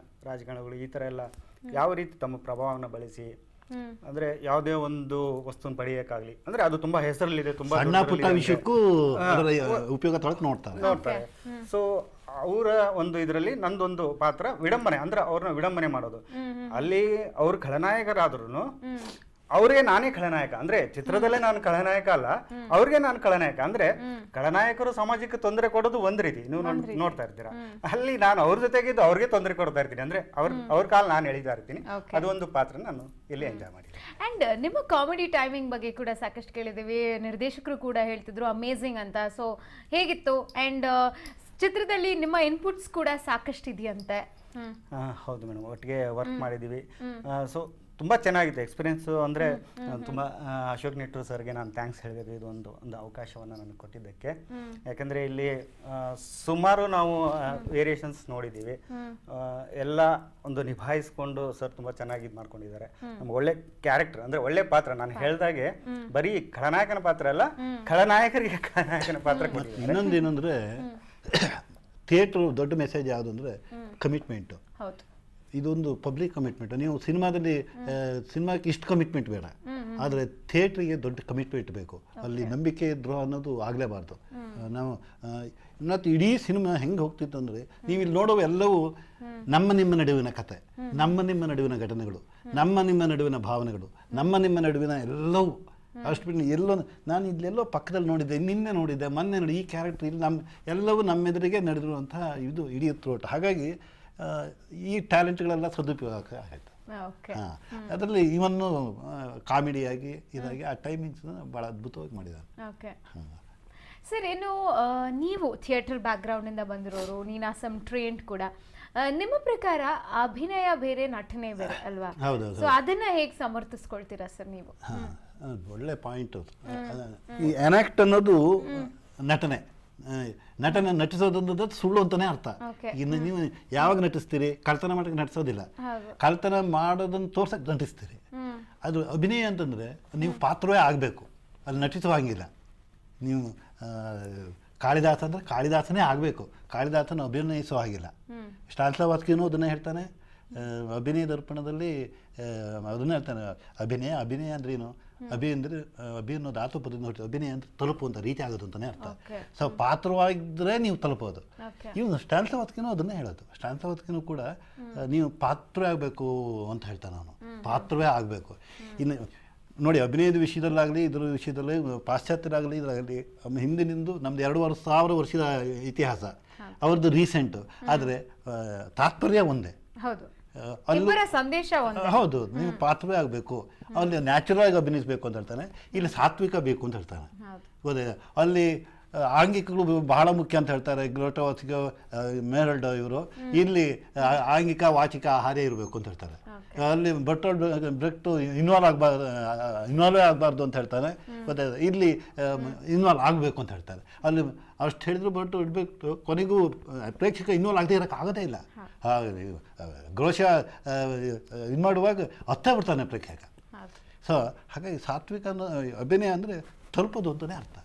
ರಾಜಕಾರಣಿಗಳು ಈ ಥರ ಎಲ್ಲ ಯಾವ ರೀತಿ ತಮ್ಮ ಪ್ರಭಾವವನ್ನು ಬಳಸಿ ಅಂದರೆ ಯಾವುದೇ ಒಂದು ವಸ್ತುವನ್ನು ಪಡೆಯೋಕ್ಕಾಗಲಿ, ಅಂದರೆ ಅದು ತುಂಬ ಹೆಸರಲ್ಲಿದೆ, ತುಂಬ ಸಣ್ಣ ಪುಟ್ಟ ವಿಷಯಕ್ಕೂ ಅದರ ಉಪಯೋಗ ತೊಳಕ್ಕೆ ನೋಡ್ತಾರೆ. ಸೊ ಅವರ ಒಂದು ಇದರಲ್ಲಿ ನಂದೊಂದು ಪಾತ್ರ ವಿಡಂಬನೆ, ಅಂದ್ರೆ ಅವ್ರನ್ನ ವಿಡಂಬನೆ ಮಾಡೋದು. ಅಲ್ಲಿ ಅವ್ರು ಖಳನಾಯಕರಾದ್ರೂ ಅವ್ರಿಗೆ ನಾನೇ ಖಳನಾಯಕ, ಅಂದ್ರೆ ಚಿತ್ರದಲ್ಲೇ ನಾನು ಖಳನಾಯಕ ಅಲ್ಲ, ಅವ್ರಿಗೆ ನಾನು ಖಳನಾಯಕ. ಅಂದ್ರೆ ಖಳನಾಯಕರು ಸಮಾಜಕ್ಕೆ ತೊಂದರೆ ಕೊಡೋದು ಒಂದ್ ರೀತಿ, ನೀವು ನೋಡ್ತಾ ಇರ್ತೀರಾ. ಅಲ್ಲಿ ನಾನು ಅವ್ರ ಜೊತೆಗಿದ್ದು ಅವ್ರಿಗೆ ತೊಂದರೆ ಕೊಡ್ತಾ ಇರ್ತೀನಿ, ಅಂದ್ರೆ ಅವ್ರ ಕಾಲ ನಾನು ಎಳಿತಾ ಇರ್ತೀನಿ. ಅದೊಂದು ಪಾತ್ರ ನಾನು ಇಲ್ಲಿ ಎಂಜಾಯ್ ಮಾಡಿದ್ದೀನಿ. ಅಂಡ್ ನಿಮ್ಮ ಕಾಮಿಡಿ ಟೈಮಿಂಗ್ ಬಗ್ಗೆ ಕೂಡ ಸಾಕಷ್ಟು ಕೇಳಿದ್ದೀವಿ, ನಿರ್ದೇಶಕರು ಕೂಡ ಹೇಳ್ತಿದ್ರು ಅಮೇಝಿಂಗ್ ಅಂತ. ಸೊ ಹೇಗಿತ್ತು? ಅಂಡ್ ಚಿತ್ರದಲ್ಲಿ ನಿಮ್ಮ ಇನ್ಪುಟ್ಸ್ ಕೂಡ ಸಾಕಷ್ಟು ಇದೆಯಂತೆ. ಹೌದು ಮೇಡಮ್, ಒಟ್ಟಿಗೆ ವರ್ಕ್ ಮಾಡಿದ್ದೀವಿ. ಸೊ ತುಂಬ ಚೆನ್ನಾಗಿತ್ತು ಎಕ್ಸ್ಪೀರಿಯೆನ್ಸು. ಅಂದರೆ ತುಂಬ ಅಶೋಕ್ ನಿಟ್ಟೂರ್ ಸರ್ಗೆ ನಾನು ಥ್ಯಾಂಕ್ಸ್ ಹೇಳಬೇಕು, ಇದು ಒಂದು ಅವಕಾಶವನ್ನು ನನಗೆ ಕೊಟ್ಟಿದ್ದಕ್ಕೆ. ಯಾಕಂದರೆ ಇಲ್ಲಿ ಸುಮಾರು ನಾವು ವೇರಿಯೇಷನ್ಸ್ ನೋಡಿದ್ದೀವಿ, ಎಲ್ಲ ಒಂದು ನಿಭಾಯಿಸ್ಕೊಂಡು ಸರ್ ತುಂಬ ಚೆನ್ನಾಗಿ ಇದು ಮಾಡ್ಕೊಂಡಿದ್ದಾರೆ. ನಮ್ಗೆ ಒಳ್ಳೆ ಕ್ಯಾರೆಕ್ಟರ್, ಅಂದರೆ ಒಳ್ಳೆ ಪಾತ್ರ. ನಾನು ಹೇಳ್ದಾಗೆ ಬರೀ ಖಳನಾಯಕನ ಪಾತ್ರ ಅಲ್ಲ, ಖಳನಾಯಕರಿಗೆ ಖಳನಾಯಕನ ಪಾತ್ರ ಕೊಟ್ಟಿದ್ದಾರೆ. ಇನ್ನೊಂದು ಏನಂದರೆ ಥಿಯೇಟ್ರ್ ದೊಡ್ಡ ಮೆಸೇಜ್ ಯಾವುದು ಅಂದರೆ ಕಮಿಟ್ಮೆಂಟು. ಹೌದು, ಇದೊಂದು ಪಬ್ಲಿಕ್ ಕಮಿಟ್ಮೆಂಟ್. ನೀವು ಸಿನಿಮಾದಲ್ಲಿ ಸಿನಿಮಾಕ್ಕೆ ಇಷ್ಟು ಕಮಿಟ್ಮೆಂಟ್ ಬೇಡ, ಆದರೆ ಥಿಯೇಟ್ರಿಗೆ ದೊಡ್ಡ ಕಮಿಟ್ಮೆಂಟ್ ಬೇಕು. ಅಲ್ಲಿ ನಂಬಿಕೆ ದ್ರೋಹ ಅನ್ನೋದು ಆಗಲೇಬಾರ್ದು. ನಾವು ಮತ್ತು ಇಡೀ ಸಿನಿಮಾ ಹೆಂಗೆ ಹೋಗ್ತಿತ್ತು ಅಂದರೆ, ನೀವು ಇಲ್ಲಿ ನೋಡುವ ಎಲ್ಲವೂ ನಿಮ್ಮ ನಡುವಿನ ಕತೆ, ನಿಮ್ಮ ನಡುವಿನ ಘಟನೆಗಳು, ನಿಮ್ಮ ನಡುವಿನ ಭಾವನೆಗಳು, ನಿಮ್ಮ ನಡುವಿನ ಎಲ್ಲವೂ. ಅಷ್ಟು ಬಿಟ್ಟು ಎಲ್ಲೋ ನಾನು ಇಲ್ಲೆಲ್ಲೋ ಪಕ್ಕದಲ್ಲಿ ನೋಡಿದ್ದೆ, ನಿನ್ನೆ ನೋಡಿದ್ದೆ, ಮೊನ್ನೆ ನೋಡಿ, ಈ ಕ್ಯಾರೆಕ್ಟರ್ ಇಲ್ಲಿ ಎಲ್ಲವೂ ನಮ್ಮೆದುರಿಗೆ ನಡೆದಿರುವಂತಹ ಇದು ಇಡೀ ಥ್ರೋಟ್. ಹಾಗಾಗಿ ಈ ಟ್ಯಾಲೆಂಟ್ಗಳೆಲ್ಲ ಸದುಪಯೋಗ ಆಯಿತು. ಅದರಲ್ಲಿ ಇವನ್ನು ಕಾಮಿಡಿಯಾಗಿ ಇದಾಗಿ ಆ ಟೈಮಿಂಗ್ಸ್ನ ಭಾಳ ಅದ್ಭುತವಾಗಿ ಮಾಡಿದ್ದಾರೆ. ಓಕೆ ಸರ್, ಏನು ನೀವು ಥಿಯೇಟರ್ ಬ್ಯಾಕ್ಗ್ರೌಂಡಿಂದ ಬಂದಿರೋರು, ನೀನಾಸಮ್ ಟ್ರೇನ್ಡ್ ಕೂಡ. ನಿಮ್ಮ ಪ್ರಕಾರ ಅಭಿನಯ ಬೇರೆ, ನಟನೆ ಬೇರೆ ಅಲ್ವಾ? ಸೊ ಅದನ್ನ ಹೇಗೆ ಸಮರ್ಥಿಸ್ಕೊಳ್ತೀರಾ ಸರ್ ನೀವು? ಒಳ್ಳೆ ಪಾಯಿಂಟ್. ಈ ಎನಾಕ್ಟ್ ಅನ್ನೋದು ನಟನೆ ನಟಿಸೋದೊಂದು ಸುಳ್ಳು ಅಂತಾನೆ ಅರ್ಥ. ಇನ್ನು ನೀವು ಯಾವಾಗ ನಟಿಸ್ತೀರಿ? ಕಳ್ತನ ಮಾಡಕ್ಕೆ ನಟಿಸೋದಿಲ್ಲ, ಕಳ್ತನ ಮಾಡೋದನ್ನು ತೋರ್ಸಕ್ಕೆ ನಟಿಸ್ತೀರಿ. ಅದು ಅಭಿನಯ ಅಂತಂದರೆ ನೀವು ಪಾತ್ರವೇ ಆಗಬೇಕು, ಅಲ್ಲಿ ನಟಿಸೋ ಹಂಗಿಲ್ಲ. ನೀವು ಕಾಳಿದಾಸ ಅಂದರೆ ಕಾಳಿದಾಸನೇ ಆಗಬೇಕು, ಕಾಳಿದಾಸನ ಅಭಿನಯಿಸೋ ಹಾಗಿಲ್ಲ. ಸ್ಟಾನ್ಸ್ಲಾವಸ್ಕಿನೂ ಅದನ್ನೇ ಹೇಳ್ತಾನೆ, ಅಭಿನಯ ದರ್ಪಣದಲ್ಲಿ ಅದನ್ನೇ ಹೇಳ್ತಾನೆ. ಅಭಿನಯ ಅಂದ್ರೇನು? ಅಭಿ ಅಂದರೆ ಅಭಿ ಅನ್ನೋ ಧಾತು ಪದದಿಂದ ಹೊರತು ಅಭಿನಯ ಅಂತ ತಲುಪುವಂಥ ರೀತಿ ಆಗೋದು ಅಂತಲೇ ಅರ್ಥ. ಸೊ ಪಾತ್ರವಾಗಿದ್ದರೆ ನೀವು ತಲುಪೋದು. ಇವನು ಸ್ಟಾನ್ಸ್ಲಾವಸ್ಕಿನೂ ಅದನ್ನೇ ಹೇಳೋದು. ಸ್ಟಾನ್ಸ್ಲಾವಸ್ಕಿನೂ ಕೂಡ ನೀವು ಪಾತ್ರವೇ ಆಗಬೇಕು ಅಂತ ಹೇಳ್ತಾನೆ ಅವನು, ಪಾತ್ರವೇ ಆಗಬೇಕು. ಇನ್ನು ನೋಡಿ, ಅಭಿನಯದ ವಿಷಯದಲ್ಲಾಗಲಿ ಇದ್ರ ವಿಷಯದಲ್ಲಿ ಪಾಶ್ಚಾತ್ಯರಾಗಲಿ ಇದರಾಗಲಿ ಹಿಂದಿನಿಂದು ನಮ್ದು 2,000 ವರ್ಷದ ಇತಿಹಾಸ, ಅವ್ರದ್ದು ರೀಸೆಂಟು. ಆದರೆ ತಾತ್ಪರ್ಯ ಒಂದೇ. ಸಂದೇಶ ಹೌದು, ನೀವು ಪಾತ್ರವೇ ಆಗಬೇಕು, ಅಲ್ಲಿ ನ್ಯಾಚುರಲ್ ಆಗಿ ಅಭಿನಯಿಸಬೇಕು ಅಂತ ಹೇಳ್ತಾನೆ. ಇಲ್ಲಿ ಸಾತ್ವಿಕ ಬೇಕು ಅಂತ ಹೇಳ್ತಾನೆ. ಗೊತ್ತಿದೆ, ಅಲ್ಲಿ ಆಂಗಿಕಗಳು ಬಹಳ ಮುಖ್ಯ ಅಂತ ಹೇಳ್ತಾರೆ ಗ್ಲೋಟೋವಾಚಿಕ ಮೇರಲ್ಡ್ ಇವರು. ಇಲ್ಲಿ ಆಂಗಿಕ ವಾಚಿಕ ಆಹಾರ್ಯ ಇರಬೇಕು ಅಂತ ಹೇಳ್ತಾರೆ. ಅಲ್ಲಿ ಬ್ರೆಕ್ಟು ಇನ್ವಾಲ್ವ್ ಆಗಬಾರ್ದು ಅಂತ ಹೇಳ್ತಾನೆ. ಮತ್ತು ಇಲ್ಲಿ ಇನ್ವಾಲ್ವ್ ಆಗಬೇಕು ಅಂತ ಹೇಳ್ತಾರೆ. ಅಲ್ಲಿ ಅಷ್ಟು ಹೇಳಿದ್ರು ಬಟ್ ಇಡಬೇಕು, ಕೊನೆಗೂ ಪ್ರೇಕ್ಷಕ ಇನ್ವಾಲ್ವ್ ಆಗದೆ ಇರೋಕ್ಕಾಗೋದೇ ಇಲ್ಲ. ಘೋಷ ಇದು ಮಾಡುವಾಗ ಅರ್ಥ ಬಿಡ್ತಾನೆ ಪ್ರೇಕ್ಷಕ. ಸೊ ಹಾಗಾಗಿ ಸಾತ್ವಿಕ ಅಭಿನಯ ಅಂದರೆ ತಲುಪೋದು ಅಂತಲೇ ಅರ್ಥ.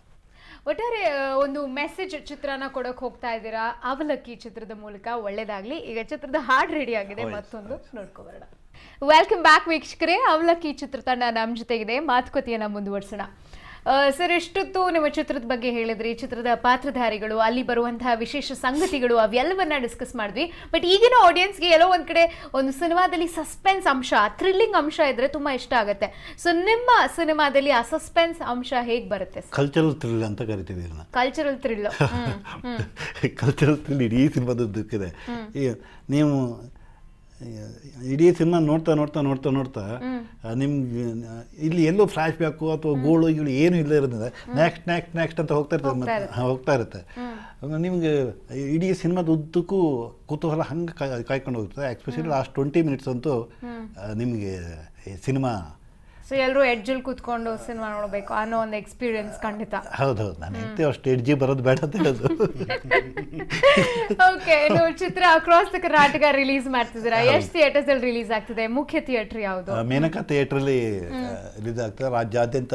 ಒಟ್ಟಾರೆ ಒಂದು ಮೆಸೇಜ್ ಚಿತ್ರನ ಕೊಡೋಕೆ ಹೋಗ್ತಾ ಇದ್ದೀರಾ ಅವಲಕ್ಕಿ ಚಿತ್ರದ ಮೂಲಕ. ಒಳ್ಳೇದಾಗ್ಲಿ. ಈಗ ಚಿತ್ರದ ಹಾಡ್ ರೆಡಿ ಆಗಿದೆ, ಮತ್ತೊಂದು ನೋಡ್ಕೊಬರೋಣ. ವೆಲ್ಕಮ್ ಬ್ಯಾಕ್ ವೀಕ್ಷಕರೇ. ಅವಲಕ್ಕಿ ಚಿತ್ರತಂಡ ನಮ್ಮ ಜೊತೆಗಿದೆ, ಮಾತುಕತೆಯನ್ನ ಮುಂದುವರ್ಸೋಣ. ಸರ್, ಎಷ್ಟೊತ್ತು ನಿಮ್ಮ ಚಿತ್ರದ ಬಗ್ಗೆ ಹೇಳಿದ್ರಿ, ಚಿತ್ರದ ಪಾತ್ರಧಾರಿಗಳು, ಅಲ್ಲಿ ಬರುವಂತಹ ವಿಶೇಷ ಸಂಗತಿಗಳು, ಅವೆಲ್ಲವನ್ನ ಡಿಸ್ಕಸ್ ಮಾಡಿದ್ವಿ. ಬಟ್ ಈಗಿನ ಆಡಿಯನ್ಸ್ಗೆ ಎಲ್ಲೋ ಒಂದ್ ಕಡೆ ಒಂದು ಸಿನಿಮಾದಲ್ಲಿ ಸಸ್ಪೆನ್ಸ್ ಅಂಶ, ಥ್ರಿಲ್ಲಿಂಗ್ ಅಂಶ ಇದ್ರೆ ತುಂಬಾ ಇಷ್ಟ ಆಗುತ್ತೆ. ಸೊ ನಿಮ್ಮ ಸಿನಿಮಾದಲ್ಲಿ ಆ ಸಸ್ಪೆನ್ಸ್ ಅಂಶ ಹೇಗೆ ಬರುತ್ತೆ? ಕಲ್ಚರಲ್ ಥ್ರಿಲ್ ಅಂತ ಕರಿತೀವಿ ಇದನ್ನ. Cultural thrill. ಕಲ್ಚರಲ್ ಥ್ರಿಲ್ ಇಡೀ ಸಿನಿಮಾದಕ್ಕಿದೆ. ನೀವು ಇಡೀ ಸಿನಿಮಾ ನೋಡ್ತಾ ನಿಮ್ಗೆ ಇಲ್ಲಿ ಎಲ್ಲೋ ಫ್ಲಾಶ್ ಬ್ಯಾಕು ಅಥವಾ ಗೋಳು ಇಗಳು ಏನು ಇಲ್ಲದೆ ಇರೋದ್ರಿಂದ ನೆಕ್ಸ್ಟ್ ಅಂತ ಹೋಗ್ತಾ ಇರುತ್ತೆ. ನಿಮಗೆ ಇಡೀ ಸಿನಿಮಾದ ಉದ್ದಕ್ಕೂ ಕುತೂಹಲ ಹಂಗೆ ಕಾಯ್ಕೊಂಡು ಹೋಗ್ತದೆ. ಎಸ್ಪೆಷಲಿ ಲಾಸ್ಟ್ 20 ಮಿನಿಟ್ಸ್ ಅಂತೂ ನಿಮಗೆ ಸಿನಿಮಾ ಸೊ ಎಲ್ಲರೂ ಎಡ್ಜಲ್ಲಿ ಕೂತ್ಕೊಂಡು ಸಿನಿಮಾ ನೋಡಬೇಕು ಅನ್ನೋ ಒಂದು ಎಕ್ಸ್ಪೀರಿಯನ್ಸ್ ಖಂಡಿತ. ಹೌದು, ನಾನು ಎಂತ ಅಷ್ಟು ಎಡ್ಜಿ ಬರೋದು ಬೇಡ ಅಂತ ಹೇಳೋದು. ಓಕೆ, ನೀವು ಚಿತ್ರ ಅಕ್ರಾಸ್ ದ ಕರ್ನಾಟಕ ರಿಲೀಸ್ ಮಾಡ್ತಿದ್ದೀರಾ. ಎಷ್ಟು ಥಿಯೇಟರ್ಸ್ ಅಲ್ಲಿ ರಿಲೀಸ್ ಆಗ್ತಿದೆ? ಮುಖ್ಯ ಥಿಯೇಟರ್ ಯಾವುದು? ಮೇನಕಾ ಥಿಯೇಟ್ರಲ್ಲಿ ರಿಲೀಸ್ ಆಗ್ತದೆ, ರಾಜ್ಯಾದ್ಯಂತ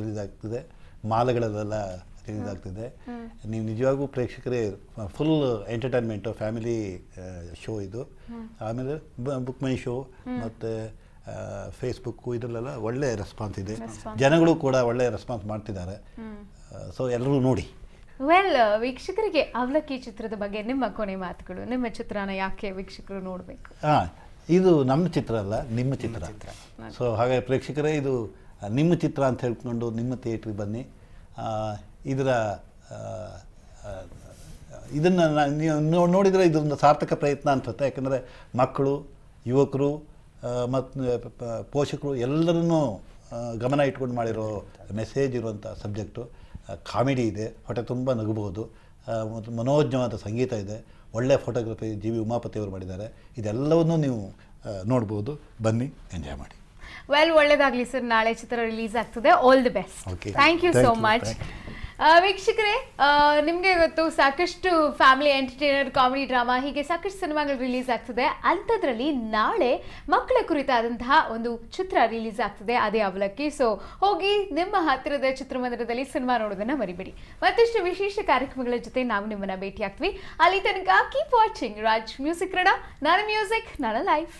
ರಿಲೀಸ್ ಆಗ್ತದೆ. ಮಾಲ್ಗಳಲ್ಲೆಲ್ಲ ರಿಲೀಸ್ ಆಗ್ತಿದೆ. ನೀವು ನಿಜವಾಗೂ ಪ್ರೇಕ್ಷಕರೇ ಫುಲ್ ಎಂಟರ್ಟೈನ್ಮೆಂಟು ಫ್ಯಾಮಿಲಿ ಶೋ ಇದು. ಆಮೇಲೆ ಬುಕ್ ಮೈ ಶೋ ಮತ್ತು ಫೇಸ್ಬುಕ್ಕು ಇದರಲ್ಲೆಲ್ಲ ಒಳ್ಳೆ ರೆಸ್ಪಾನ್ಸ್ ಇದೆ. ಜನಗಳು ಕೂಡ ಒಳ್ಳೆ ರೆಸ್ಪಾನ್ಸ್ ಮಾಡ್ತಿದ್ದಾರೆ. ಸೊ ಎಲ್ಲರೂ ನೋಡಿ. ವೆಲ್, ವೀಕ್ಷಕರಿಗೆ ಅವಲಕ್ಕಿ ಚಿತ್ರದ ಬಗ್ಗೆ ನಿಮ್ಮ ಕೊನೆ ಮಾತುಗಳು. ನಿಮ್ಮ ಚಿತ್ರನ ಯಾಕೆ ವೀಕ್ಷಕರು ನೋಡಬೇಕು? ಇದು ನಮ್ಮ ಚಿತ್ರ ಅಲ್ಲ, ನಿಮ್ಮ ಚಿತ್ರ. ಸೊ ಹಾಗಾಗಿ ಪ್ರೇಕ್ಷಕರೇ ಇದು ನಿಮ್ಮ ಚಿತ್ರ ಅಂತ ಹೇಳ್ಕೊಂಡು ನಿಮ್ಮ ಥಿಯೇಟ್ರಿಗೆ ಬನ್ನಿ. ಇದನ್ನು ನೀವು ನೋಡಿದರೆ ಇದೊಂದು ಸಾರ್ಥಕ ಪ್ರಯತ್ನ ಅನ್ಸುತ್ತೆ. ಯಾಕಂದರೆ ಮಕ್ಕಳು, ಯುವಕರು ಮತ್ತು ಪೋಷಕರು ಎಲ್ಲರನ್ನೂ ಗಮನ ಇಟ್ಕೊಂಡು ಮಾಡಿರೋ ಮೆಸೇಜ್ ಇರುವಂಥ ಸಬ್ಜೆಕ್ಟು. ಕಾಮಿಡಿ ಇದೆ, ಹೊಟ್ಟೆ ತುಂಬ ನಗಬಹುದು, ಮತ್ತು ಮನೋಜ್ಞವಾದ ಸಂಗೀತ ಇದೆ, ಒಳ್ಳೆಯ ಫೋಟೋಗ್ರಫಿ ಜಿ ವಿ ಉಮಾಪತಿ ಅವರು ಮಾಡಿದ್ದಾರೆ. ಇದೆಲ್ಲವನ್ನೂ ನೀವು ನೋಡ್ಬೋದು. ಬನ್ನಿ, ಎಂಜಾಯ್ ಮಾಡಿ. ವೆಲ್, ಒಳ್ಳೇದಾಗಲಿ ಸರ್. ನಾಳೆ ಚಿತ್ರ ರಿಲೀಸ್ ಆಗ್ತದೆ. All the best. Thank you so much. ವೀಕ್ಷಕರೇ, ನಿಮಗೆ ಗೊತ್ತು ಸಾಕಷ್ಟು ಫ್ಯಾಮಿಲಿ ಎಂಟರ್ಟೈನರ್, ಕಾಮಿಡಿ, ಡ್ರಾಮಾ ಹೀಗೆ ಸಾಕಷ್ಟು ಸಿನಿಮಾಗಳು ರಿಲೀಸ್ ಆಗ್ತದೆ. ಅಂಥದ್ರಲ್ಲಿ ನಾಳೆ ಮಕ್ಕಳ ಕುರಿತಾದಂತಹ ಒಂದು ಚಿತ್ರ ರಿಲೀಸ್ ಆಗ್ತದೆ, ಅದೇ ಅವಲಕ್ಕಿ. ಸೊ ಹೋಗಿ ನಿಮ್ಮ ಹತ್ತಿರದ ಚಿತ್ರಮಂದಿರದಲ್ಲಿ ಸಿನಿಮಾ ನೋಡೋದನ್ನ ಮರಿಬೇಡಿ. ಮತ್ತಷ್ಟು ವಿಶೇಷ ಕಾರ್ಯಕ್ರಮಗಳ ಜೊತೆ ನಾವು ನಿಮ್ಮನ್ನ ಭೇಟಿ ಆಗ್ತೀವಿ. ಅಲ್ಲಿ ತನಕ keep watching Raj music Kannada. ನಾನು ಮ್ಯೂಸಿಕ್, ನಾನು ಲೈಫ್.